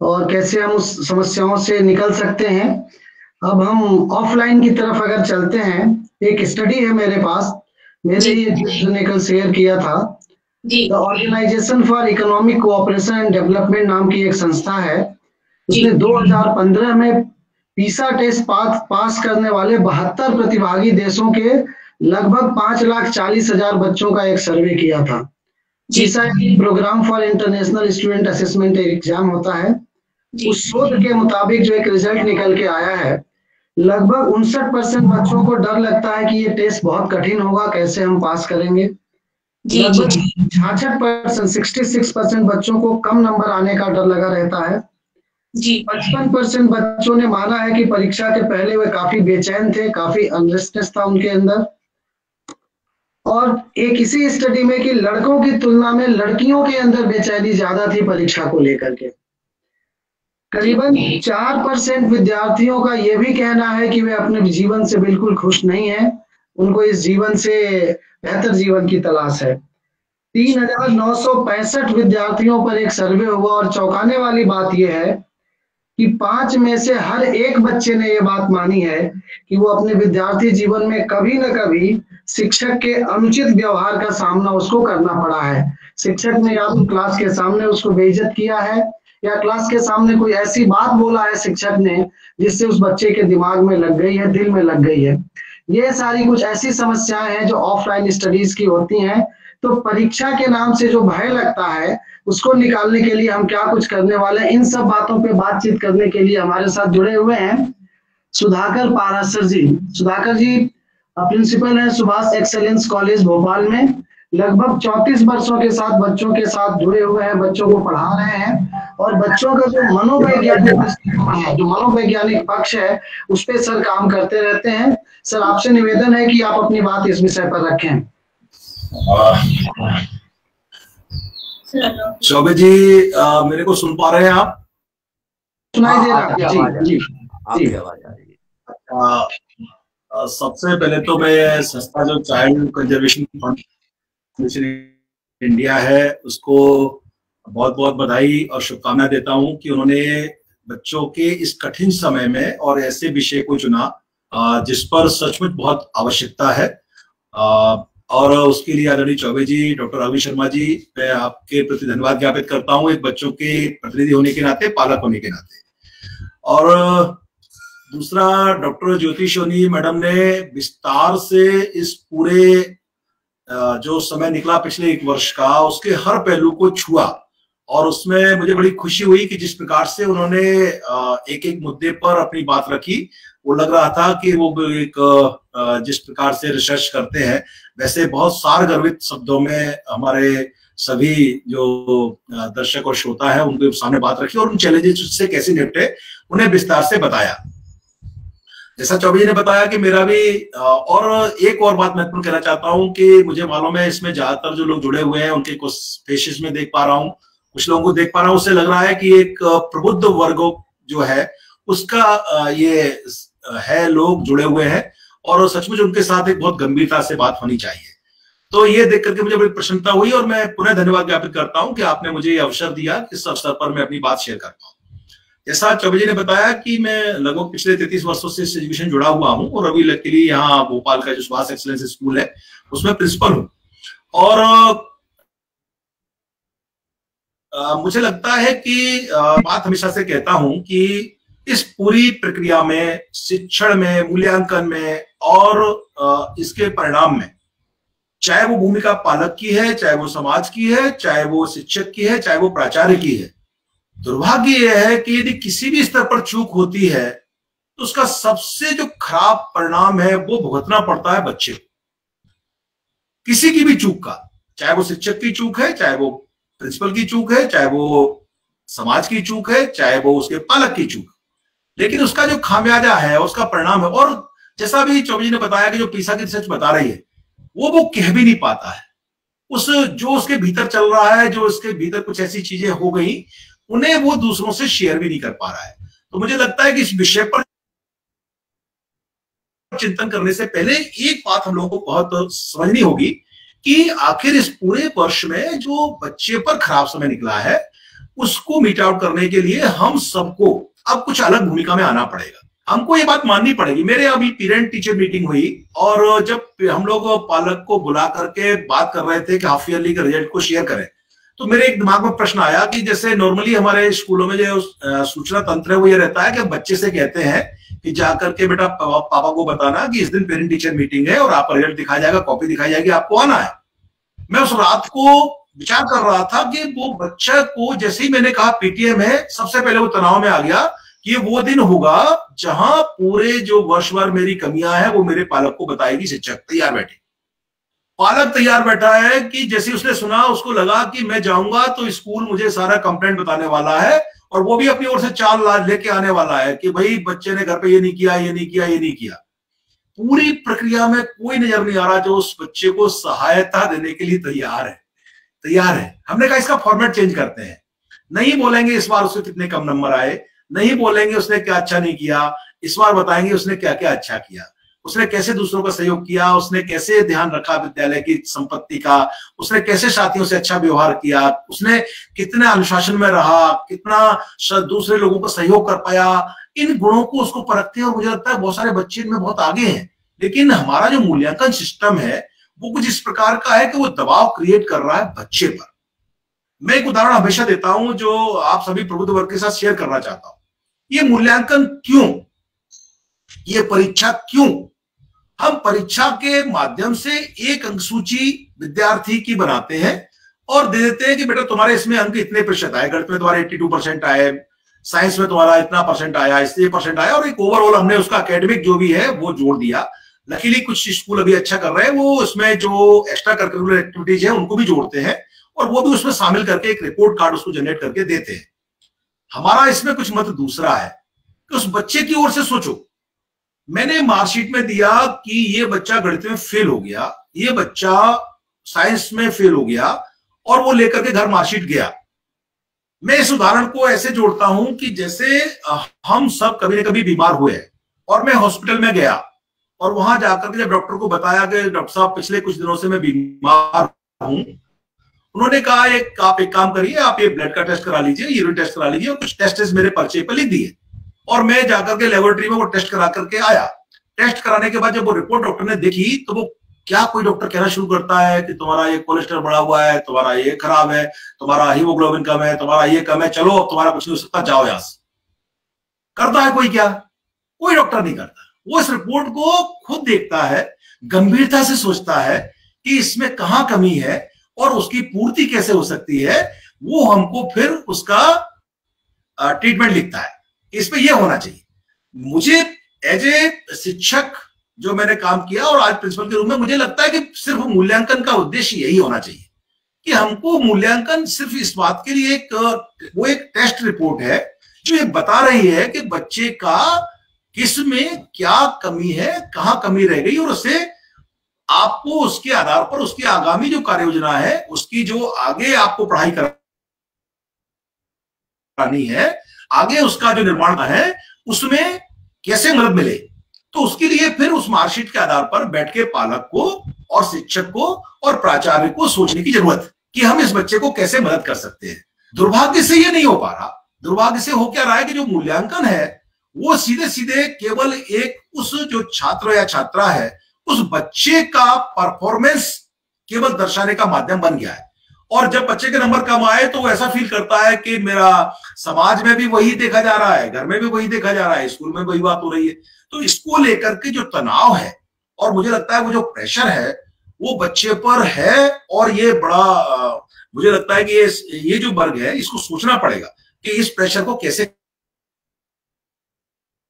और कैसे हम उस समस्याओं से निकल सकते हैं। अब हम ऑफलाइन की तरफ अगर चलते हैं, एक स्टडी है मेरे पास, मेरे ये कल शेयर किया था। The organisation for economic cooperation and development नाम की एक संस्था है, उसने 2015 में पीसा टेस्ट पास करने वाले 72 प्रतिभागी देशों के लगभग 5,40,000 बच्चों का एक सर्वे किया था। PISA programme for international student assessment exam होता है। उस शोध के मुताबिक जो एक रिजल्ट निकल के आया है, लगभग 59% बच्चों को डर लगता है कि ये टेस्ट बहुत कठिन होगा, कैसे हम पास करेंगे। लगभग 66% 66% बच्चों को कम नंबर आने का डर लगा रहता है। 55% बच्चों ने माना है कि परीक्षा के पहले वे काफी बेचैन थे, काफी अनरेस्टनेस था उनके अंदर। और एक इसी स्टडी में कि लड़कों की तुलना में लड़कियों के अंदर बेचैनी ज्यादा थी परीक्षा को लेकर के। करीबन 4% विद्यार्थियों का यह भी कहना है कि वे अपने जीवन से बिल्कुल खुश नहीं हैं, उनको इस जीवन से बेहतर जीवन की तलाश है। 3,965 विद्यार्थियों पर एक सर्वे हुआ और चौंकाने वाली बात यह है कि 5 में से हर एक बच्चे ने यह बात मानी है कि वो अपने विद्यार्थी जीवन में कभी न कभी शिक्षक के अनुचित व्यवहार का सामना उसको करना पड़ा है। शिक्षक ने या तो क्लास के सामने उसको बेइज्जत किया है, या क्लास के सामने कोई ऐसी बात बोला है शिक्षक ने जिससे उस बच्चे के दिमाग में लग गई है, दिल में लग गई है। ये सारी कुछ ऐसी समस्याएं हैं जो ऑफलाइन स्टडीज की होती हैं। तो परीक्षा के नाम से जो भय लगता है उसको निकालने के लिए हम क्या कुछ करने वाले हैं, इन सब बातों पे बातचीत करने के लिए हमारे साथ जुड़े हुए हैं सुधाकर पाराशर जी। सुधाकर जी प्रिंसिपल है सुभाष एक्सेलेंस कॉलेज भोपाल में, लगभग 34 वर्षों के साथ बच्चों के साथ जुड़े हुए हैं, बच्चों को पढ़ा रहे हैं, और बच्चों का जो मनोवैज्ञानिक पक्ष है उस पे सर काम करते रहते हैं। सर आपसे निवेदन है कि आप अपनी बात इस विषय पर रखें। चौबे जी मेरे को सुन पा रहे हैं आप? सुनाई दे रहा है जी। आपकी आवाज आ रही है। सबसे पहले तो मैं संस्था जो चाइल्ड कंजर्वेशन फाउंडेशन इंडिया है उसको बहुत बहुत बधाई और शुभकामनाएं देता हूं कि उन्होंने बच्चों के इस कठिन समय में और ऐसे विषय को चुना जिस पर सचमुच बहुत आवश्यकता है, और उसके लिए आदरणीय चौबे जी, डॉक्टर रवि शर्मा जी, मैं आपके प्रति धन्यवाद ज्ञापित करता हूं, एक बच्चों के प्रतिनिधि होने के नाते, पालक होने के नाते। और दूसरा, डॉक्टर ज्योति सोनी मैडम ने विस्तार से इस पूरे जो समय निकला पिछले 1 वर्ष का, उसके हर पहलू को छुआ, और उसमें मुझे बड़ी खुशी हुई कि जिस प्रकार से उन्होंने एक एक मुद्दे पर अपनी बात रखी, वो लग रहा था कि वो एक जिस प्रकार से रिसर्च करते हैं वैसे बहुत सारगर्भित शब्दों में हमारे सभी जो दर्शक और श्रोता है उनके सामने बात रखी, और उन चैलेंजेस से कैसे निपटे उन्हें विस्तार से बताया। जैसा चौबे जी ने बताया कि मेरा भी और एक और बात महत्वपूर्ण कहना चाहता हूं कि मुझे मालूम है इसमें ज्यादातर जो लोग जुड़े हुए हैं उनके कुछ फेसेस में देख पा रहा हूं, कुछ लोगों को देख पा रहा हूं, उससे लग रहा है कि एक प्रबुद्ध वर्ग जो है उसका ये है, लोग जुड़े हुए हैं और सचमुच उनके साथ एक बहुत गंभीरता से बात होनी चाहिए। तो ये देख करके मुझे बड़ी प्रसन्नता हुई और मैं पुनः धन्यवाद ज्ञापित करता हूं कि आपने मुझे ये अवसर दिया कि इस अवसर पर मैं अपनी बात शेयर कर पाऊं। जैसा चौबे जी ने बताया कि मैं लगभग पिछले 33 वर्षों से इस एजुकेशन जुड़ा हुआ हूं और अभी लकीली यहाँ भोपाल का जो सुभाष एक्सीलेंस स्कूल है उसमें प्रिंसिपल हूं। और मुझे लगता है कि बात हमेशा से कहता हूं कि इस पूरी प्रक्रिया में, शिक्षण में, मूल्यांकन में और इसके परिणाम में, चाहे वो भूमिका पालक की है, चाहे वो समाज की है, चाहे वो शिक्षक की है, चाहे वो प्राचार्य की है, दुर्भाग्य यह है कि यदि किसी भी स्तर पर चूक होती है तो उसका सबसे जो खराब परिणाम है वो भुगतना पड़ता है बच्चे को। किसी की भी चूक का, चाहे वो शिक्षक की चूक है, चाहे वो प्रिंसिपल की चूक है, चाहे वो समाज की चूक है, चाहे वो उसके पालक की चूक, लेकिन उसका जो खामियाजा है, उसका परिणाम है। और जैसा भी चौबे जी ने बताया कि जो पीसा की रिसर्च बता रही है वो कह भी नहीं पाता है, उस जो उसके भीतर चल रहा है, जो उसके भीतर कुछ ऐसी चीजें हो गई उन्हें वो दूसरों से शेयर भी नहीं कर पा रहा है। तो मुझे लगता है कि इस विषय पर चिंतन करने से पहले एक बात हम लोगों को बहुत समझनी होगी कि आखिर इस पूरे वर्ष में जो बच्चे पर खराब समय निकला है उसको मीट आउट करने के लिए हम सबको अब कुछ अलग भूमिका में आना पड़ेगा। हमको ये बात माननी पड़ेगी। मेरे अभी पेरेंट टीचर मीटिंग हुई और जब हम लोग पालक को बुला करके बात कर रहे थे कि हाफ ईयरली के रिजल्ट को शेयर करें, तो मेरे एक दिमाग में प्रश्न आया कि जैसे नॉर्मली हमारे स्कूलों में जो सूचना तंत्र है वो ये रहता है कि बच्चे से कहते हैं कि जाकर के बेटा पापा को बताना कि इस दिन पेरेंट टीचर मीटिंग है और आपका रिजल्ट दिखाया जाएगा, कॉपी दिखाई जाएगी, आपको आना है। मैं उस रात को विचार कर रहा था कि वो बच्चा को जैसे ही मैंने कहा पीटीएम है, सबसे पहले वो तनाव में आ गया कि ये वो दिन होगा जहां पूरे जो वर्ष भर मेरी कमियां हैं वो मेरे पालक को बताएगी शिक्षक। तैयार बैठे, पालक तैयार बैठा है कि जैसे उसने सुना उसको लगा कि मैं जाऊंगा तो स्कूल मुझे सारा कंप्लेंट बताने वाला है और वो भी अपनी ओर से चाल लेके आने वाला है कि भाई बच्चे ने घर पे ये नहीं किया, ये नहीं किया, ये नहीं किया। पूरी प्रक्रिया में कोई नजर नहीं आ रहा जो उस बच्चे को सहायता देने के लिए तैयार है। हमने कहा इसका फॉर्मेट चेंज करते हैं, नहीं बोलेंगे इस बार उसके कितने कम नंबर आए, नहीं बोलेंगे उसने क्या अच्छा नहीं किया, इस बार बताएंगे उसने क्या क्या अच्छा किया, उसने कैसे दूसरों का सहयोग किया, उसने कैसे ध्यान रखा विद्यालय की संपत्ति का, उसने कैसे साथियों से अच्छा व्यवहार किया, उसने कितने अनुशासन में रहा, कितना दूसरे लोगों को सहयोग कर पाया। इन गुणों को उसको परखते हैं और मुझे लगता है बहुत सारे बच्चे इनमें बहुत आगे हैं। लेकिन हमारा जो मूल्यांकन सिस्टम है वो कुछ इस प्रकार का है कि वो दबाव क्रिएट कर रहा है बच्चे पर। मैं एक उदाहरण हमेशा देता हूं जो आप सभी प्रबुद्ध वर्ग के साथ शेयर करना चाहता हूं। ये मूल्यांकन क्यों, ये परीक्षा क्यों? हम परीक्षा के माध्यम से एक अंक सूची विद्यार्थी की बनाते हैं और दे देते हैं कि बेटा तुम्हारे इसमें अंक इतने प्रतिशत आए, गणित में तुम्हारे 82% आए, साइंस में तुम्हारा इतना परसेंट आया, इसलिए परसेंट आया, और एक ओवरऑल हमने उसका एकेडमिक जो भी है वो जोड़ दिया। लकीली कुछ स्कूल अभी अच्छा कर रहे हैं, वो उसमें जो एक्स्ट्रा करिकुलर एक्टिविटीज है उनको भी जोड़ते हैं और वो भी उसमें शामिल करके एक रिपोर्ट कार्ड उसको जनरेट करके देते हैं। हमारा इसमें कुछ मत दूसरा है कि उस बच्चे की ओर से सोचो। मैंने मार्कशीट में दिया कि ये बच्चा गणित में फेल हो गया, ये बच्चा साइंस में फेल हो गया, और वो लेकर के घर मार्कशीट गया। मैं इस उदाहरण को ऐसे जोड़ता हूं कि जैसे हम सब कभी न कभी बीमार हुए और मैं हॉस्पिटल में गया और वहां जाकर के जब डॉक्टर को बताया कि डॉक्टर साहब पिछले कुछ दिनों से मैं बीमार हूं, उन्होंने कहा आप एक काम करिए, आप ये ब्लड का टेस्ट करा लीजिए, यूरिन टेस्ट करा लीजिए, और कुछ टेस्ट मेरे पर्चे पर लिख दिए और मैं जाकर के लेबोरेटरी में वो टेस्ट करा करके आया। टेस्ट कराने के बाद जब वो रिपोर्ट डॉक्टर ने देखी तो वो क्या कोई डॉक्टर कहना शुरू करता है कि तुम्हारा ये कोलेस्ट्रॉल बढ़ा हुआ है, तुम्हारा ये खराब है, तुम्हारा हीमोग्लोबिन कम है, तुम्हारा ये कम है, चलो अब तुम्हारा कुछ नहीं हो सकता, जाओ यहां से। करता है कोई क्या? कोई डॉक्टर नहीं करता। वो इस रिपोर्ट को खुद देखता है, गंभीरता से सोचता है कि इसमें कहां कमी है और उसकी पूर्ति कैसे हो सकती है, वो हमको फिर उसका ट्रीटमेंट लिखता है। इस पे ये होना चाहिए। मुझे एज ए शिक्षक जो मैंने काम किया और आज प्रिंसिपल के रूप में, मुझे लगता है कि सिर्फ मूल्यांकन का उद्देश्य यही होना चाहिए कि हमको मूल्यांकन सिर्फ इस बात के लिए वो एक टेस्ट रिपोर्ट है जो ये बता रही है कि बच्चे का किस में क्या कमी है, कहां कमी रह गई, और उससे आपको उसके आधार पर उसकी आगामी जो कार्य योजना है, उसकी जो आगे आपको पढ़ाई करानी है, आगे उसका जो निर्माण है, उसमें कैसे मदद मिले। तो उसके लिए फिर उस मार्कशीट के आधार पर बैठ के पालक को और शिक्षक को और प्राचार्य को सोचने की जरूरत कि हम इस बच्चे को कैसे मदद कर सकते हैं। दुर्भाग्य से ये नहीं हो पा रहा। दुर्भाग्य से हो क्या रहा है कि जो मूल्यांकन है वो सीधे सीधे केवल एक उस जो छात्र या छात्रा है उस बच्चे का परफॉर्मेंस केवल दर्शाने का माध्यम बन गया है। और जब बच्चे के नंबर कम आए तो वो ऐसा फील करता है कि मेरा समाज में भी वही देखा जा रहा है, घर में भी वही देखा जा रहा है, स्कूल में वही बात हो रही है। तो इसको लेकर के जो तनाव है और मुझे लगता है वो जो प्रेशर है वो बच्चे पर है। और ये बड़ा मुझे लगता है कि ये जो वर्ग है इसको सोचना पड़ेगा कि इस प्रेशर को कैसे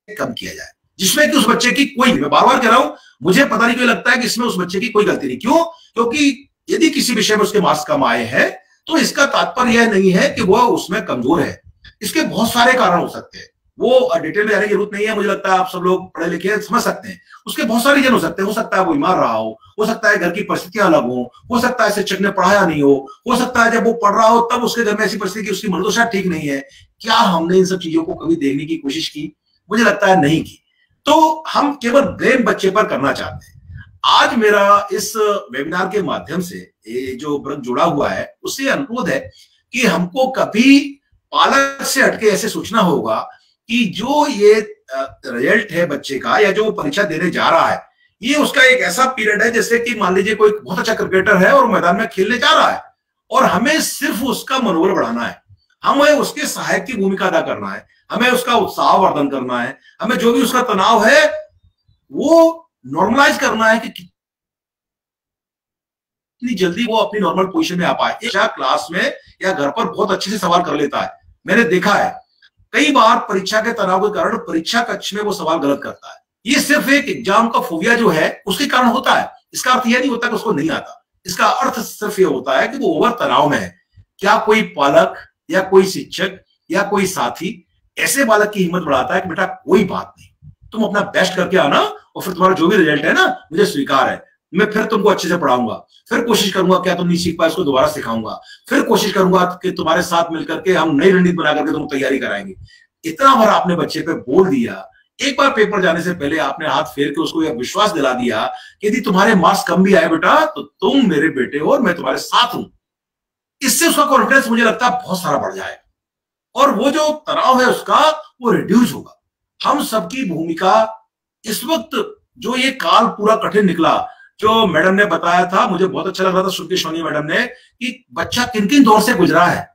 कम किया जाए, जिसमें कि उस बच्चे की कोई, मैं बार बार कह रहा हूं, मुझे पता नहीं क्यों लगता है कि इसमें उस बच्चे की कोई गलती नहीं। क्यों? क्योंकि यदि किसी विषय में उसके मार्क्स कम आए हैं तो इसका तात्पर्य यह नहीं है कि वह उसमें कमजोर है। इसके बहुत सारे कारण हो सकते हैं, वो डिटेल में जाने की जरूरत नहीं है। मुझे लगता है आप सब लोग पढ़े लिखे समझ सकते हैं। उसके बहुत सारे रीजन हो सकते हैं। हो सकता है वो बीमार रहा हो सकता है घर की परिस्थितियां अलग हो सकता है शिक्षक ने पढ़ाया नहीं हो सकता है जब वो पढ़ रहा हो तब उसके घर में ऐसी परिस्थिति उसकी मनोदशा ठीक नहीं है। क्या हमने इन सब चीजों को कभी देखने की कोशिश की? मुझे लगता है नहीं की। तो हम केवल ब्लेम बच्चे पर करना चाहते हैं। आज मेरा इस वेबिनार के माध्यम से ये जो वर्ग जुड़ा हुआ है उससे अनुरोध है कि हमको कभी पालक से हटके ऐसे सोचना होगा कि जो ये रिजल्ट है बच्चे का या जो परीक्षा देने जा रहा है ये उसका एक ऐसा पीरियड है जैसे कि मान लीजिए कोई बहुत अच्छा क्रिकेटर है और मैदान में खेलने जा रहा है और हमें सिर्फ उसका मनोबल बढ़ाना है, हमें उसके सहायक की भूमिका अदा करना है, हमें उसका उत्साह वर्धन करना है, हमें जो भी उसका तनाव है वो नॉर्मलाइज करना है कि कितनी जल्दी वो अपनी नॉर्मल पोजीशन में आ पाए। एक क्लास में या घर पर बहुत अच्छे से सवाल कर लेता है, मैंने देखा है कई बार परीक्षा के तनाव के कारण परीक्षा कक्ष में वो सवाल गलत करता है। ये सिर्फ एक एग्जाम का फोबिया जो है उसके कारण होता है। इसका अर्थ यह नहीं होता कि उसको नहीं आता, इसका अर्थ सिर्फ ये होता है कि वो ओवर तनाव में है। क्या कोई पालक या कोई शिक्षक या कोई साथी ऐसे बालक की हिम्मत बढ़ाता है कि बेटा कोई बात नहीं, तुम अपना बेस्ट करके आना और फिर तुम्हारा जो भी रिजल्ट है ना मुझे स्वीकार है, मैं फिर तुमको अच्छे से पढ़ाऊंगा, फिर कोशिश करूंगा क्या तुम नहीं सीख पाए उसको दोबारा सिखाऊंगा, फिर कोशिश करूंगा कि तुम्हारे साथ मिलकर के हम नई रणनीति बना करके तुम तैयारी कराएंगे। इतना बार आपने बच्चे पे बोल दिया, एक बार पेपर जाने से पहले आपने हाथ फेर के उसको यह विश्वास दिला दिया कि यदि तुम्हारे मार्क्स कम भी आए बेटा तो तुम मेरे बेटे हो और मैं तुम्हारे साथ हूं। इससे उसका कॉन्फिडेंस मुझे लगता है बहुत सारा बढ़ जाए और वो जो तनाव है उसका वो रिड्यूस होगा। हम सबकी भूमिका इस वक्त जो ये काल पूरा कठिन निकला, जो मैडम ने बताया था मुझे बहुत अच्छा लग रहा था सुन के सोनी मैडम ने कि बच्चा किन किन दौर से गुजरा है।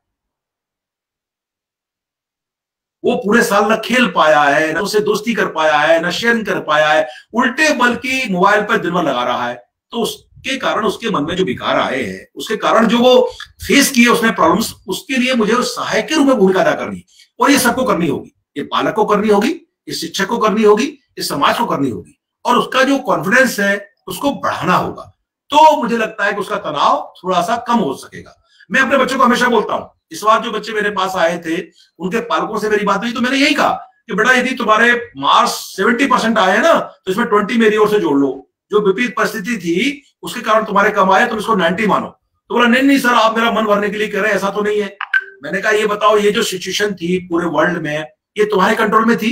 वो पूरे साल न खेल पाया है, न उससे दोस्ती कर पाया है, न शेयरिंग कर पाया है, उल्टे बल्कि मोबाइल पर दिन भर लगा रहा है। तो उसके कारण उसके मन में जो विकार आए हैं, उसके कारण जो वो फेस किए उसने प्रॉब्लम्स, उसके लिए मुझे उस सहायक के रूप में भूमिका अदा करनी और ये सबको करनी होगी। ये पालक को करनी होगी, इस शिक्षक को करनी होगी, इस समाज को करनी होगी और उसका जो कॉन्फिडेंस है उसको बढ़ाना होगा। तो मुझे लगता है कि उसका तनाव थोड़ा सा कम हो सकेगा। मैं अपने बच्चों को हमेशा बोलता हूं, इस बार जो बच्चे मेरे पास आए थे उनके पालकों से मेरी बात हुई तो मैंने यही कहा कि बेटा यदि तुम्हारे मार्क्स 70% आए ना तो इसमें 20 मेरी ओर से जोड़ लो। जो विपरीत परिस्थिति थी उसके कारण तुम्हारे कम आए तुम इसको 90 मानो। तो बोला नहीं सर आप मेरा मन भरने के लिए कह रहे हैं, ऐसा तो नहीं है। मैंने कहा ये बताओ ये जो सिचुएशन थी पूरे वर्ल्ड में ये तुम्हारे कंट्रोल में थी,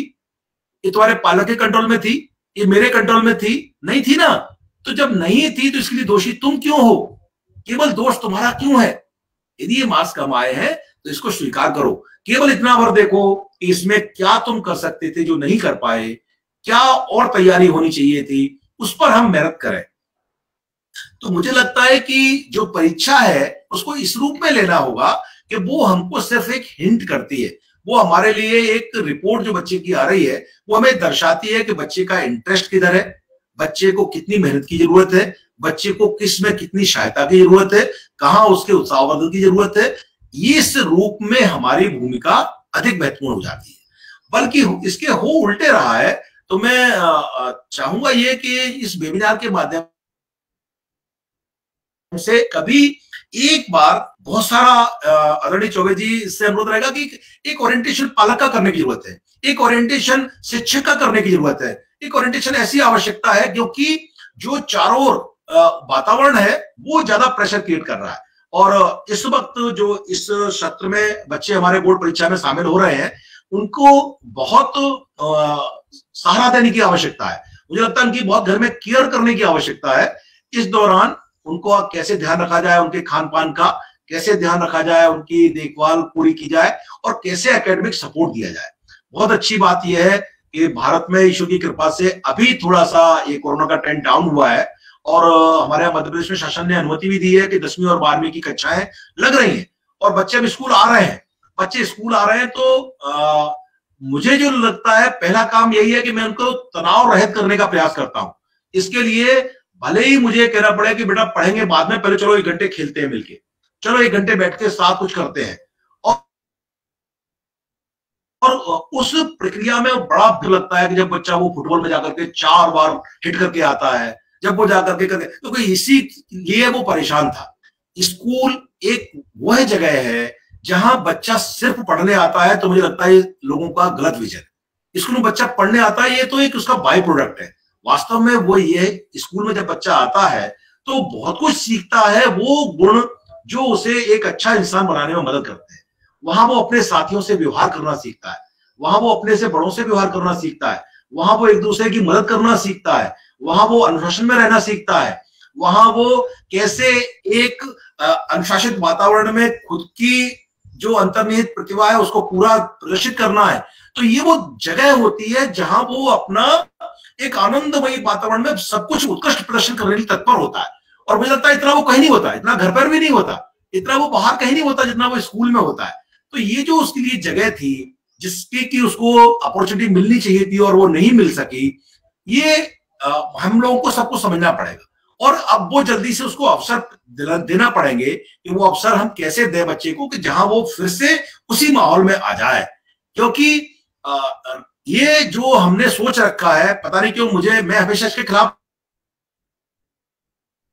ये तुम्हारे पालक के कंट्रोल में थी, ये मेरे कंट्रोल में थी? नहीं थी ना। तो जब नहीं थी तो इसके लिए दोषी तुम क्यों हो? केवल दोष तुम्हारा क्यों है? यदि ये मार्क्स कम आए हैं तो इसको स्वीकार करो। केवल इतना भर देखो कि इसमें क्या तुम कर सकते थे जो नहीं कर पाए, क्या और तैयारी होनी चाहिए थी, उस पर हम मेहनत करें। तो मुझे लगता है कि जो परीक्षा है उसको इस रूप में लेना होगा कि वो हमको सिर्फ एक हिंट करती है, वो हमारे लिए एक रिपोर्ट जो बच्चे की आ रही है वो हमें दर्शाती है कि बच्चे का इंटरेस्ट किधर है, बच्चे को कितनी मेहनत की जरूरत है, बच्चे को किस में कितनी सहायता की जरूरत है, कहाँ उसके उत्साहवर्धन की जरूरत है। इस रूप में हमारी भूमिका अधिक महत्वपूर्ण हो जाती है। बल्कि इसके हो उल्टे रहा है, तो मैं चाहूंगा ये कि इस वेबिनार के माध्यम से कभी एक बार बहुत सारा आदरणीय चौबे जी से अनुरोध रहेगा कि एक ओरिएंटेशन पालक का करने की जरूरत है, एक ओरिएंटेशन शिक्षक का करने की जरूरत है, एक ओरिएंटेशन ऐसी आवश्यकता है क्योंकि जो चारों ओर वातावरण है वो ज्यादा प्रेशर क्रिएट कर रहा है। और इस वक्त जो इस सत्र में बच्चे हमारे बोर्ड परीक्षा में शामिल हो रहे हैं उनको बहुत सहारा देने की आवश्यकता है। मुझे लगता है उनकी बहुत घर में केयर करने की आवश्यकता है। इस दौरान उनको कैसे ध्यान रखा जाए, उनके खान पान का कैसे ध्यान रखा जाए, उनकी देखभाल पूरी की जाए और कैसे एकेडमिक सपोर्ट दिया जाए। बहुत अच्छी बात यह है कि भारत में ईश्वर की कृपा से अभी थोड़ा सा ये कोरोना का ट्रेंड डाउन हुआ है और हमारे यहाँ मध्य प्रदेश में शासन ने अनुमति भी दी है कि 10वीं और 12वीं की कक्षाएं लग रही हैं और बच्चे अब स्कूल आ रहे हैं। बच्चे स्कूल आ रहे हैं तो मुझे जो लगता है पहला काम यही है कि मैं उनको तनाव रहित करने का प्रयास करता हूं। इसके लिए भले ही मुझे कहना पड़े कि बेटा पढ़ेंगे बाद में, पहले चलो 1 घंटे खेलते हैं मिलके, चलो 1 घंटे बैठ के साथ कुछ करते हैं। और उस प्रक्रिया में बड़ा डर लगता है कि जब बच्चा वो फुटबॉल में जाकर के 4 बार हिट करके आता है, जब वो जाकर के करके, तो इसी लिए वो परेशान था। स्कूल एक वह जगह है जहां बच्चा सिर्फ पढ़ने आता है, तो मुझे लगता है लोगों का गलत विजन। स्कूल में बच्चा पढ़ने आता है ये तो एक उसका बाय प्रोडक्ट है। वास्तव में वो ये स्कूल में जब बच्चा आता है तो बहुत कुछ सीखता है, वो गुण जो उसे एक अच्छा इंसान बनाने में मदद करते हैं। वहां वो अपने साथियों से व्यवहार करना सीखता है, वहां वो अपने से बड़ों से व्यवहार करना सीखता है, वहां वो एक दूसरे की मदद करना सीखता है, वहां वो अनुशासन में रहना सीखता है, वहां वो कैसे एक अनुशासित वातावरण में खुद की जो अंतर्निहित प्रतिभा है उसको पूरा प्रदर्शित करना है। तो ये वो जगह होती है जहां वो अपना एक आनंदमयी वातावरण में सब कुछ उत्कृष्ट प्रदर्शन करने के लिए तत्पर होता है। और मुझे लगता है इतना वो कहीं नहीं होता, इतना घर पर भी नहीं होता, इतना वो बाहर कहीं नहीं होता जितना वो स्कूल में होता है। तो ये जो उसके लिए जगह थी जिसकी कि उसको अपॉर्चुनिटी मिलनी चाहिए थी और वो नहीं मिल सकी, ये हम लोगों को सबको समझना पड़ेगा। और अब वो जल्दी से उसको अवसर देना पड़ेंगे कि वो अवसर हम कैसे दें बच्चे को कि जहां वो फिर से उसी माहौल में आ जाए। क्योंकि ये जो हमने सोच रखा है, पता नहीं क्यों मैं हमेशा इसके खिलाफ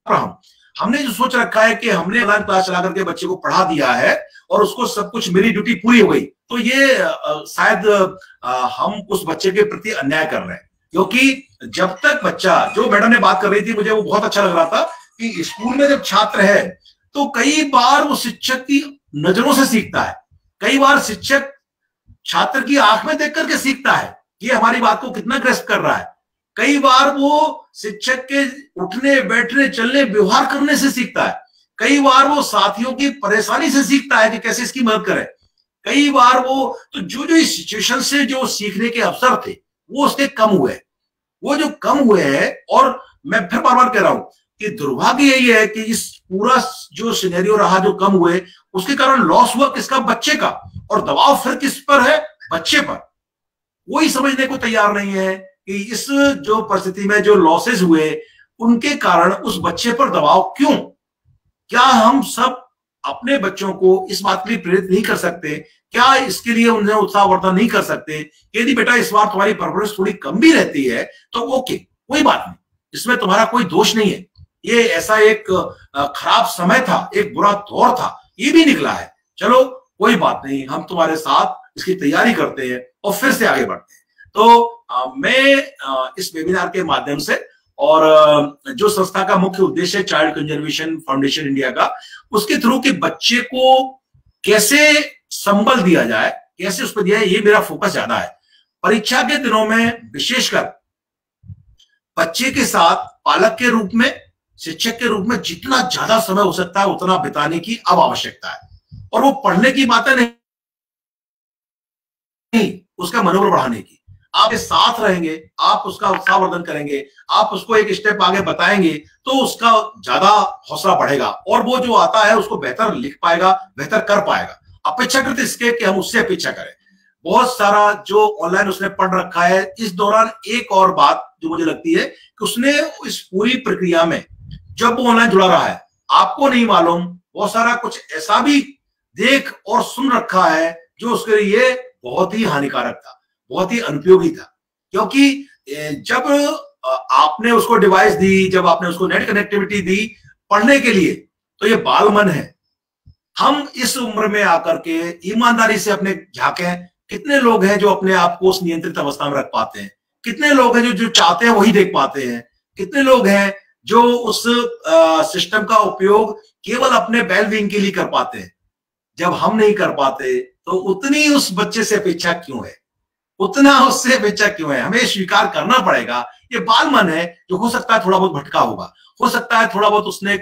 रहा हूं। हमने जो सोच रखा है कि हमने ऑनलाइन क्लास चला करके बच्चे को पढ़ा दिया है और उसको सब कुछ, मेरी ड्यूटी पूरी हो गई, तो ये शायद हम उस बच्चे के प्रति अन्याय कर रहे हैं। क्योंकि जब तक बच्चा, जो मैडम ने बात कर रही थी मुझे वो बहुत अच्छा लग रहा था कि स्कूल में जब छात्र है तो कई बार वो शिक्षक की नजरों से सीखता है, कई बार शिक्षक छात्र की आंख में देख करके सीखता है कि हमारी बात को कितना ग्रस्त कर रहा है, कई बार वो शिक्षक के उठने बैठने चलने व्यवहार करने से सीखता है, कई बार वो साथियों की परेशानी से सीखता है कि कैसे इसकी मदद करे, कई बार वो, तो जो इस सिचुएशन से जो सीखने के अवसर थे वो उसके कम हुए, वो जो कम हुए हैं। और मैं फिर बार बार कह रहा हूं कि दुर्भाग्य यही है कि इस पूरा जो सिनेरियो रहा जो कम हुए उसके कारण लॉस हुआ किसका, बच्चे का, और दबाव फिर किस पर है, बच्चे पर। कोई समझने को तैयार नहीं है कि इस जो परिस्थिति में जो लॉसेज हुए उनके कारण उस बच्चे पर दबाव क्यों। क्या हम सब अपने बच्चों को इस बात के लिए प्रेरित नहीं कर सकते, क्या इसके लिए उन्हें उत्साहवर्धन नहीं कर सकते कि यदि बेटा इस बार तुम्हारी परफॉर्मेंस थोड़ी कम भी रहती है तो ओके, कोई बात नहीं, इसमें तुम्हारा कोई दोष नहीं है, ये ऐसा एक खराब समय था, एक बुरा दौर था, ये भी निकला है, चलो कोई बात नहीं, हम तुम्हारे साथ इसकी तैयारी करते हैं और फिर से आगे बढ़ते हैं। तो मैं इस वेबिनार के माध्यम से और जो संस्था का मुख्य उद्देश्य है चाइल्ड कंजर्वेशन फाउंडेशन इंडिया का, उसके थ्रू के बच्चे को कैसे संबल दिया जाए, कैसे उस पर दिया है, ये मेरा फोकस ज्यादा है। परीक्षा के दिनों में विशेषकर बच्चे के साथ पालक के रूप में, शिक्षक के रूप में जितना ज्यादा समय हो सकता है उतना बिताने की अब आवश्यकता है। और वो पढ़ने की बातें नहीं, उसका मनोबल बढ़ाने की। आप इस साथ रहेंगे, आप उसका उत्साहवर्धन करेंगे, आप उसको एक स्टेप आगे बताएंगे तो उसका ज्यादा हौसला बढ़ेगा और वो जो आता है उसको बेहतर लिख पाएगा, बेहतर कर पाएगा। अपेक्षाकृत इसके कि हम उससे अपेक्षा करें। बहुत सारा जो ऑनलाइन उसने पढ़ रखा है। इस दौरान एक और बात जो मुझे लगती है कि उसने इस पूरी प्रक्रिया में जब वो ऑनलाइन जुड़ा रहा है, आपको नहीं मालूम बहुत सारा कुछ ऐसा भी देख और सुन रखा है जो उसके लिए बहुत ही हानिकारक था, बहुत ही अनुपयोगी था। क्योंकि जब आपने उसको डिवाइस दी, जब आपने उसको नेट कनेक्टिविटी दी पढ़ने के लिए, तो ये बाल मन है। हम इस उम्र में आकर के ईमानदारी से अपने झांकें, कितने लोग हैं जो अपने आप को उस नियंत्रित अवस्था में रख पाते हैं, कितने लोग हैं जो चाहते हैं वही देख पाते हैं, कितने लोग हैं जो उस सिस्टम का उपयोग केवल अपने वेलबींग के लिए कर पाते हैं। जब हम नहीं कर पाते तो उतनी उस बच्चे से अपेक्षा क्यों है, उतना उससे अपेक्षा क्यों है? हमें स्वीकार करना पड़ेगा ये बाल मन है, जो हो सकता है थोड़ा बहुत भटका होगा, हो सकता है थोड़ा बहुत उसने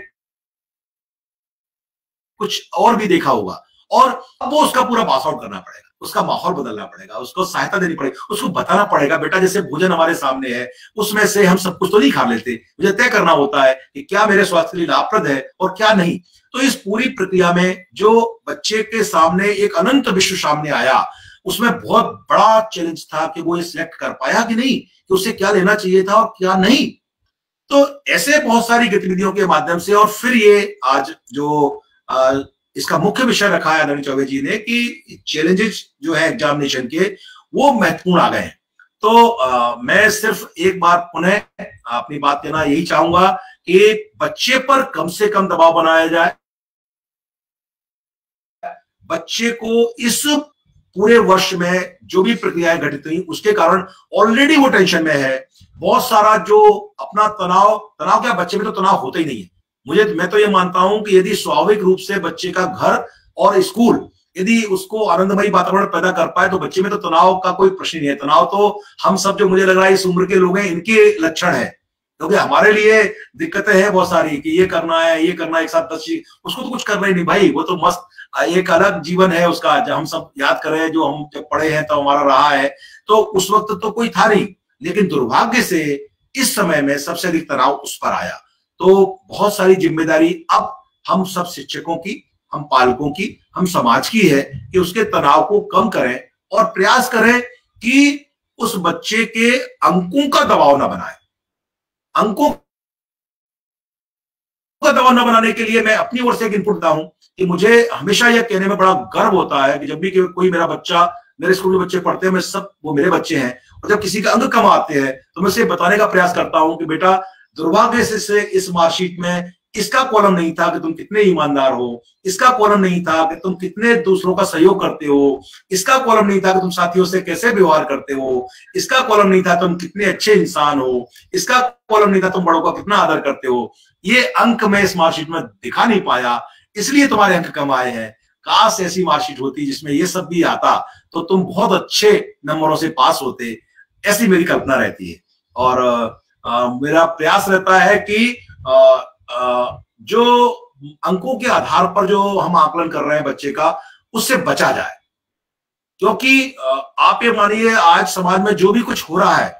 कुछ और भी देखा होगा, और अब वो उसका पूरा पास आउट करना पड़ेगा, उसका माहौल बदलना पड़ेगा, उसको सहायता देनी पड़ेगी, उसको बताना पड़ेगा बेटा जैसे भोजन हमारे सामने है उसमें से हम सब कुछ तो नहीं खा लेते, मुझे तय करना होता है कि क्या मेरे स्वास्थ्य के लिए लाभप्रद है और क्या नहीं। तो इस पूरी प्रक्रिया में जो बच्चे के सामने एक अनंत विश्व सामने आया, उसमें बहुत बड़ा चैलेंज था कि वो ये सिलेक्ट कर पाया कि नहीं, कि उसे क्या लेना चाहिए था और क्या नहीं। तो ऐसे बहुत सारी गतिविधियों के माध्यम से, और फिर ये आज जो इसका मुख्य विषय रखा है आदरणीय चौबे जी ने कि चैलेंजेस जो है एग्जामिनेशन के वो महत्वपूर्ण आ गए हैं। तो मैं सिर्फ एक बार पुनः अपनी बात कहना यही चाहूंगा कि बच्चे पर कम से कम दबाव बनाया जाए, बच्चे को इस पूरे वर्ष में जो भी प्रक्रियाएं घटित हुई उसके कारण ऑलरेडी वो टेंशन में है, बहुत सारा जो अपना तनाव क्या, बच्चे में तो तनाव होता ही नहीं है। मैं तो ये मानता हूं कि यदि स्वाभाविक रूप से बच्चे का घर और स्कूल यदि उसको आनंदमयी वातावरण पैदा कर पाए तो बच्चे में तो तनाव का कोई प्रश्न नहीं है। तनाव तो हम सब जो मुझे लग रहा है इस उम्र के लोग हैं इनके लक्षण है, क्योंकि हमारे लिए दिक्कतें हैं बहुत सारी कि ये करना है, ये करना है, एक साथ 10 चीज, उसको तो कुछ करना ही नहीं भाई, वो तो मस्त एक अलग जीवन है उसका। जब हम सब याद कर रहे हैं जो हम जब पढ़े हैं तो हमारा रहा है, तो उस वक्त तो कोई था नहीं, लेकिन दुर्भाग्य से इस समय में सबसे अधिक तनाव उस पर आया। तो बहुत सारी जिम्मेदारी अब हम सब शिक्षकों की, हम पालकों की, हम समाज की है कि उसके तनाव को कम करें और प्रयास करें कि उस बच्चे के अंकों का दबाव ना बनाए। अंकों का दबाव न बनाने के लिए मैं अपनी ओर से एक इनपुट देता हूं कि मुझे हमेशा यह कहने में बड़ा गर्व होता है कि जब भी कोई मेरा बच्चा, मेरे स्कूल में बच्चे पढ़ते हैं, मैं सब वो मेरे बच्चे हैं, और जब किसी के अंक कम आते हैं तो मैं उसे बताने का प्रयास करता हूं कि बेटा दुर्भाग्य से इस मार्कशीट में इसका कॉलम नहीं था कि तुम कितने ईमानदार हो, इसका कॉलम नहीं था कि तुम कितने दूसरों का सहयोग करते हो, इसका कॉलम नहीं था कि तुम साथियों से कैसे व्यवहार करते हो, इसका कॉलम नहीं था तुम कितने अच्छे इंसान हो, इसका कॉलम नहीं था तुम बड़ों का कितना आदर करते हो। ये अंक मैं इस मार्कशीट में दिखा नहीं पाया, इसलिए तुम्हारे अंक कम आए हैं। काश ऐसी मार्कशीट होती जिसमें ये सब भी आता तो तुम बहुत अच्छे नंबरों से पास होते, ऐसी मेरी कल्पना रहती है। और मेरा प्रयास रहता है कि जो अंकों के आधार पर जो हम आकलन कर रहे हैं बच्चे का, उससे बचा जाए। क्योंकि आप ये मानिए आज समाज में जो भी कुछ हो रहा है,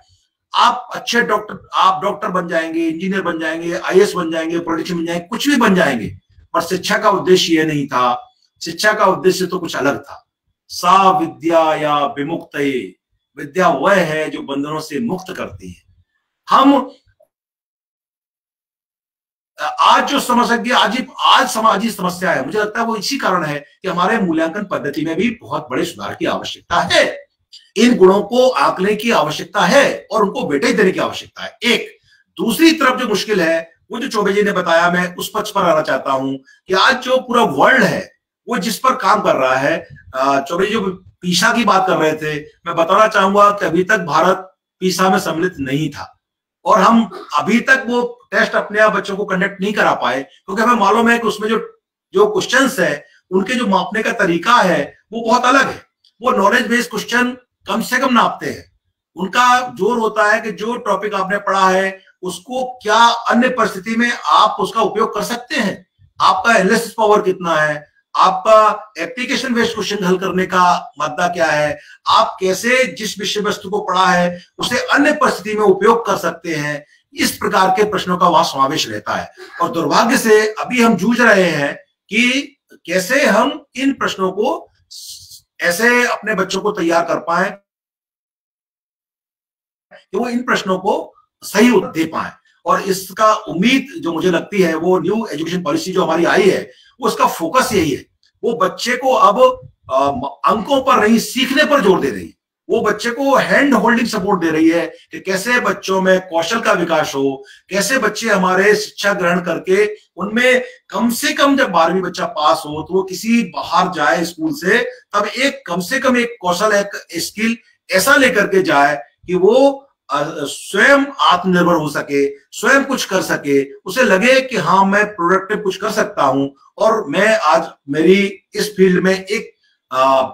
आप अच्छे डॉक्टर बन जाएंगे, इंजीनियर बन जाएंगे, आईएएस बन जाएंगे, पॉलिटिशियन बन जाएंगे, कुछ भी बन जाएंगे, पर शिक्षा का उद्देश्य ये नहीं था। शिक्षा का उद्देश्य तो कुछ अलग था। सा विद्या या विमुक्तये, विद्या वह है जो बंधनों से मुक्त करती है। हम आज जो समझ आज समाजी समस्या है, मुझे लगता है वो इसी कारण है कि हमारे मूल्यांकन पद्धति में भी बहुत बड़े सुधार की आवश्यकता है। इन गुणों को आंकने की आवश्यकता है और उनको वेटेज देने की आवश्यकता है। एक दूसरी तरफ जो मुश्किल है वो जो चौबे जी ने बताया, मैं उस पक्ष पर आना चाहता हूं कि आज जो पूरा वर्ल्ड है वो जिस पर काम कर रहा है, चौबे जी जो पीसा की बात कर रहे थे, मैं बताना चाहूंगा कि अभी तक भारत पीसा में सम्मिलित नहीं था और हम अभी तक वो टेस्ट अपने आप बच्चों को कंडक्ट नहीं करा पाए, क्योंकि हमें मालूम है कि उसमें जो क्वेश्चंस है, उनके जो मापने का तरीका है वो बहुत अलग है। वो नॉलेज बेस्ड क्वेश्चन कम से कम नापते हैं। उनका जोर होता है कि जो टॉपिक आपने पढ़ा है उसको क्या अन्य परिस्थिति में आप उसका उपयोग कर सकते हैं, आपका एनालिसिस पावर कितना है, आपका एप्लीकेशन बेस्ड क्वेश्चन हल करने का मादा क्या है, आप कैसे जिस विषय वस्तु को पढ़ा है उसे अन्य परिस्थिति में उपयोग कर सकते हैं। इस प्रकार के प्रश्नों का वहां समावेश रहता है। और दुर्भाग्य से अभी हम जूझ रहे हैं कि कैसे हम इन प्रश्नों को ऐसे अपने बच्चों को तैयार कर पाए कि वो इन प्रश्नों को सही उत्तर दे पाए। और इसका उम्मीद जो मुझे लगती है वो न्यू एजुकेशन पॉलिसी जो हमारी आई है वो उसका फोकस यही है, वो बच्चे को अब अंकों पर नहीं सीखने पर जोर दे रही है। वो बच्चे को हैंड होल्डिंग सपोर्ट दे रही है कि कैसे बच्चों में कौशल का विकास हो, कैसे बच्चे हमारे शिक्षा ग्रहण करके उनमें कम से कम जब 12वीं बच्चा पास हो तो वो किसी बाहर जाए स्कूल से तब एक कम से कम एक कौशल, एक स्किल ऐसा लेकर के जाए कि वो स्वयं आत्मनिर्भर हो सके, स्वयं कुछ कर सके, उसे लगे कि हाँ मैं प्रोडक्टिव कुछ कर सकता हूं और मैं आज मेरी इस फील्ड में एक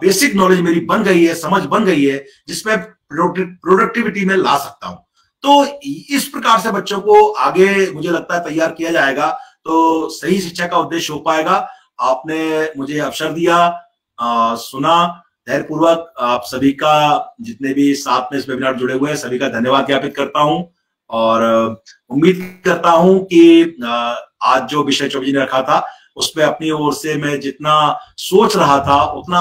बेसिक नॉलेज मेरी बन गई है, समझ बन गई है जिसमें प्रोडक्टिविटी में ला सकता हूं। तो इस प्रकार से बच्चों को आगे मुझे लगता है तैयार किया जाएगा तो सही शिक्षा का उद्देश्य हो पाएगा। आपने मुझे अवसर दिया, सुना धैर्यपूर्वक। आप सभी का, जितने भी साथ में इस वेबिनार जुड़े हुए हैं, सभी का धन्यवाद ज्ञापित करता हूं और उम्मीद करता हूं कि आज जो विषय चौबे जी ने रखा था उसमें अपनी ओर से मैं जितना सोच रहा था उतना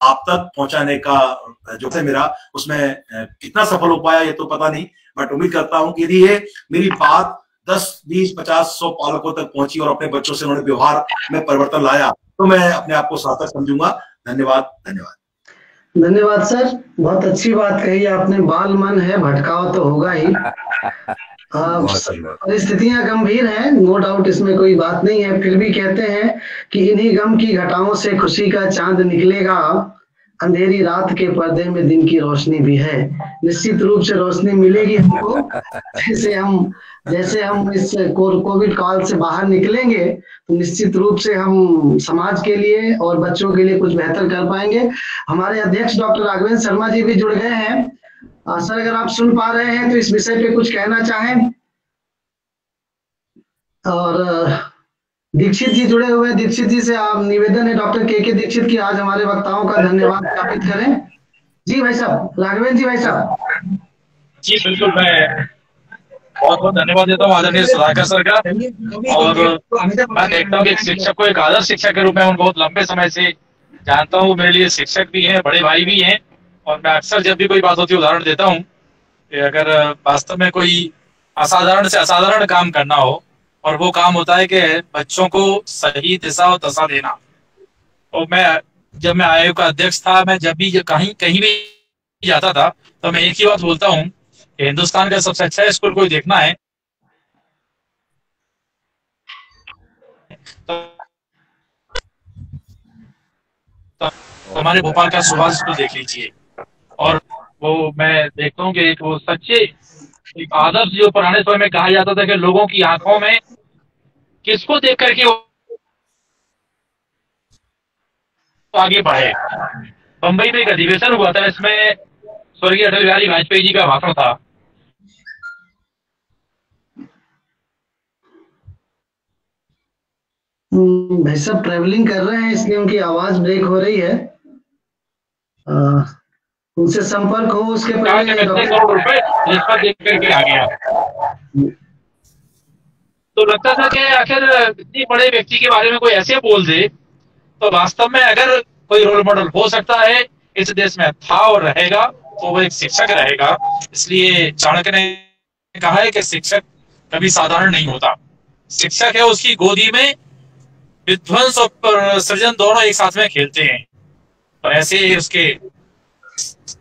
आप तक पहुंचाने का जो है मेरा, उसमें कितना सफल हो पाया ये तो पता नहीं, बट उम्मीद करता हूं कि यदि ये मेरी बात 10, 20, 50, 100 पालकों तक पहुंची और अपने बच्चों से उन्होंने व्यवहार में परिवर्तन लाया तो मैं अपने आप को सार्थक समझूंगा। धन्यवाद। धन्यवाद। धन्यवाद सर, बहुत अच्छी बात कही आपने। बाल मन है, भटकाव तो होगा ही। परिस्थितियां गंभीर हैं, नो डाउट, इसमें कोई बात नहीं है। फिर भी कहते हैं कि इन्हीं गम की घटाओं से खुशी का चांद निकलेगा, अंधेरी रात के पर्दे में दिन की रोशनी भी है। निश्चित रूप से रोशनी मिलेगी हमको, जैसे हम इस कोविड काल से बाहर निकलेंगे तो निश्चित रूप से हम समाज के लिए और बच्चों के लिए कुछ बेहतर कर पाएंगे। हमारे अध्यक्ष डॉक्टर राघवेंद्र शर्मा जी भी जुड़ गए हैं। सर, अगर आप सुन पा रहे हैं तो इस विषय पे कुछ कहना चाहें। और दीक्षित जी जुड़े हुए हैं। दीक्षित जी से आप निवेदन है डॉक्टर के दीक्षित की आज हमारे वक्ताओं का धन्यवाद ज्ञापित करें। जी भाई साहब, राघवेंद्र जी भाई साहब। जी बिल्कुल, मैं बहुत बहुत धन्यवाद देता हूँ आदरणीय सुधाकर सर का। और मैं देखता हूँ कि एक शिक्षक को एक आदर्श शिक्षक के रूप में बहुत लंबे समय से जानता हूँ। मेरे लिए शिक्षक भी हैं, बड़े भाई भी हैं। और मैं अक्सर जब भी कोई बात होती है उदाहरण देता हूँ कि अगर वास्तव में कोई असाधारण से असाधारण काम करना हो और वो काम होता है कि बच्चों को सही दिशा और दशा देना। और जब मैं आयोग का अध्यक्ष था, मैं जब भी कहीं भी जाता था तो मैं एक ही बात बोलता हूँ कि हिंदुस्तान का सबसे अच्छा स्कूल कोई देखना है तो हमारे भोपाल का सुभाष स्कूल देख लीजिए। और वो मैं देखता हूँ कि वो सच्चे एक आदर्श जो पुराने समय में कहा जाता था कि लोगों की आंखों में किसको देख करके वो आगे बढ़े। बंबई में एक अधिवेशन हुआ था, इसमें स्वर्गीय अटल बिहारी वाजपेयी जी का भाषण था। भाई साहब ट्रेवलिंग कर रहे हैं इसलिए उनकी आवाज ब्रेक हो रही है। उनसे संपर्क हो उसके पहले करोड़ रुपए जिस पर देख करके आ गया। तो लगता था कि आखिर इतनी बड़े व्यक्ति के बारे में कोई ऐसे बोल दे तो वास्तव में अगर कोई रोल मॉडल हो सकता है इस देश में था और रहेगा तो वो एक शिक्षक रहेगा। इसलिए चाणक्य ने कहा है कि शिक्षक कभी साधारण नहीं होता। शिक्षक है, उसकी गोदी में विध्वंस और सृजन दोनों एक साथ में खेलते हैं। और ऐसे ही उसके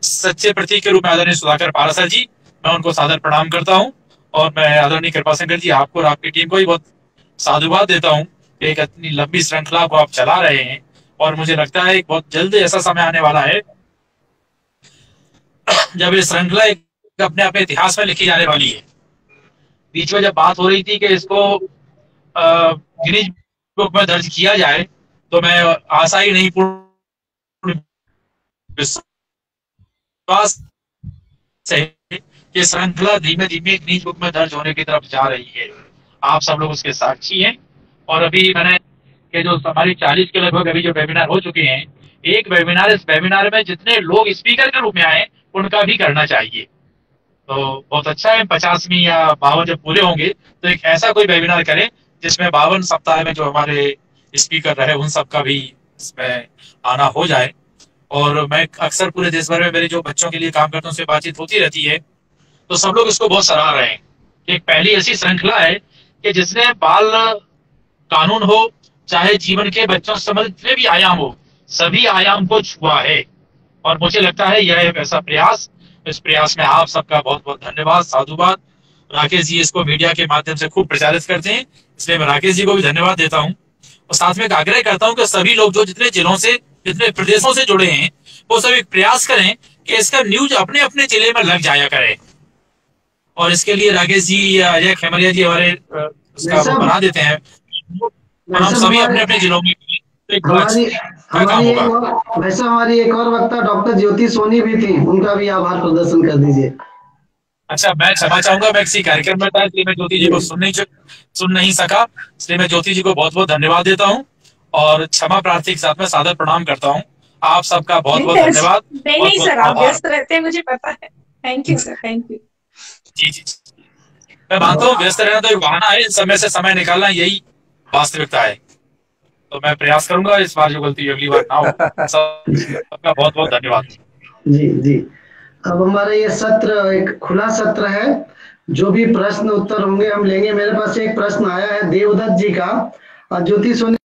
सच्चे प्रतीक के रूप में आदरणीय सुधाकर पारासर जी, मैं उनको सादर प्रणाम करता हूं। और मैं आदरणीय कृपाशंकर जी, आपको और आपकी टीम को भी बहुत साधुवाद देता हूं कि एक इतनी लंबी श्रृंखला को आप चला रहे हैं। और मुझे लगता है एक बहुत जल्द ऐसा समय आने वाला है जब ये श्रृंखला अपने अपने इतिहास में लिखी जाने वाली है। बीच में जब बात हो रही थी कि इसको गिनीज बुक में दर्ज किया जाए तो मैं आशा ही नहीं पूर्ण विश्वास से ये श्रृंखला धीमे धीमे गिनीज बुक में दर्ज होने की तरफ जा रही है। आप सब लोग उसके साक्षी हैं। और अभी मैंने कि जो हमारी 40 के लगभग अभी जो वेबिनार हो चुके हैं, एक वेबिनार, इस वेबिनार में जितने लोग स्पीकर के रूप में आए उनका भी करना चाहिए। तो बहुत अच्छा है, 50वीं या 52 जब पूरे होंगे तो एक ऐसा कोई वेबिनार करें जिसमें 52 सप्ताह में जो हमारे स्पीकर रहे उन सबका भी इसमें आना हो जाए। और मैं अक्सर पूरे देश भर में मेरे जो बच्चों के लिए काम करता हूँ उससे बातचीत होती रहती है, तो सब लोग इसको बहुत सराह रहे हैं। एक पहली ऐसी श्रृंखला है कि जिसने बाल कानून हो चाहे जीवन के बच्चों से संबंधित जितने भी आयाम हो, सभी आयाम को छुआ है। और मुझे लगता है यह एक ऐसा प्रयास, इस प्रयास में आप सबका बहुत बहुत धन्यवाद, साधुवाद। राकेश जी इसको मीडिया के माध्यम से खूब प्रचारित करते हैं, इसलिए मैं राकेश जी को भी धन्यवाद देता हूँ। और साथ में एक आग्रह करता हूँ कि सभी लोग जो जितने जिलों से, जितने प्रदेशों से जुड़े हैं, वो सब एक प्रयास करें कि इसका न्यूज अपने अपने जिले में लग जाया करे। और इसके लिए राकेश जी या खेमरिया जी हमारे उसका बना देते हैं, हम सभी अपने अपने जिलों में वैसे हमारी एक और वक्ता डॉक्टर ज्योति सोनी भी थी, उनका भी आभार प्रदर्शन कर दीजिए। अच्छा, मैं क्षमा चाहूंगा, मैं किसी कार्यक्रम में था इसलिए मैं ज्योति जी को सुन नहीं सका, इसलिए मैं ज्योति जी को बहुत बहुत धन्यवाद देता हूँ और क्षमा प्रार्थी के साथ में सादर प्रणाम करता हूँ। आप सबका बहुत बहुत धन्यवाद। नहीं सर, आप व्यस्त रहते हैं, मुझे पता है। Thank you sir, thank you. जी, मैं मानता हूँ व्यस्त रहना तो एक बहाना है, समय से समय निकालना यही वास्तविकता है। तो मैं प्रयास करूंगा इस बार जो गलती अगली बार ना हो। सबका बहुत बहुत धन्यवाद। जी। अब हमारा ये सत्र एक खुला सत्र है, जो भी प्रश्न उत्तर होंगे हम लेंगे। मेरे पास एक प्रश्न आया है देवदत्त जी का, और ज्योति सोनी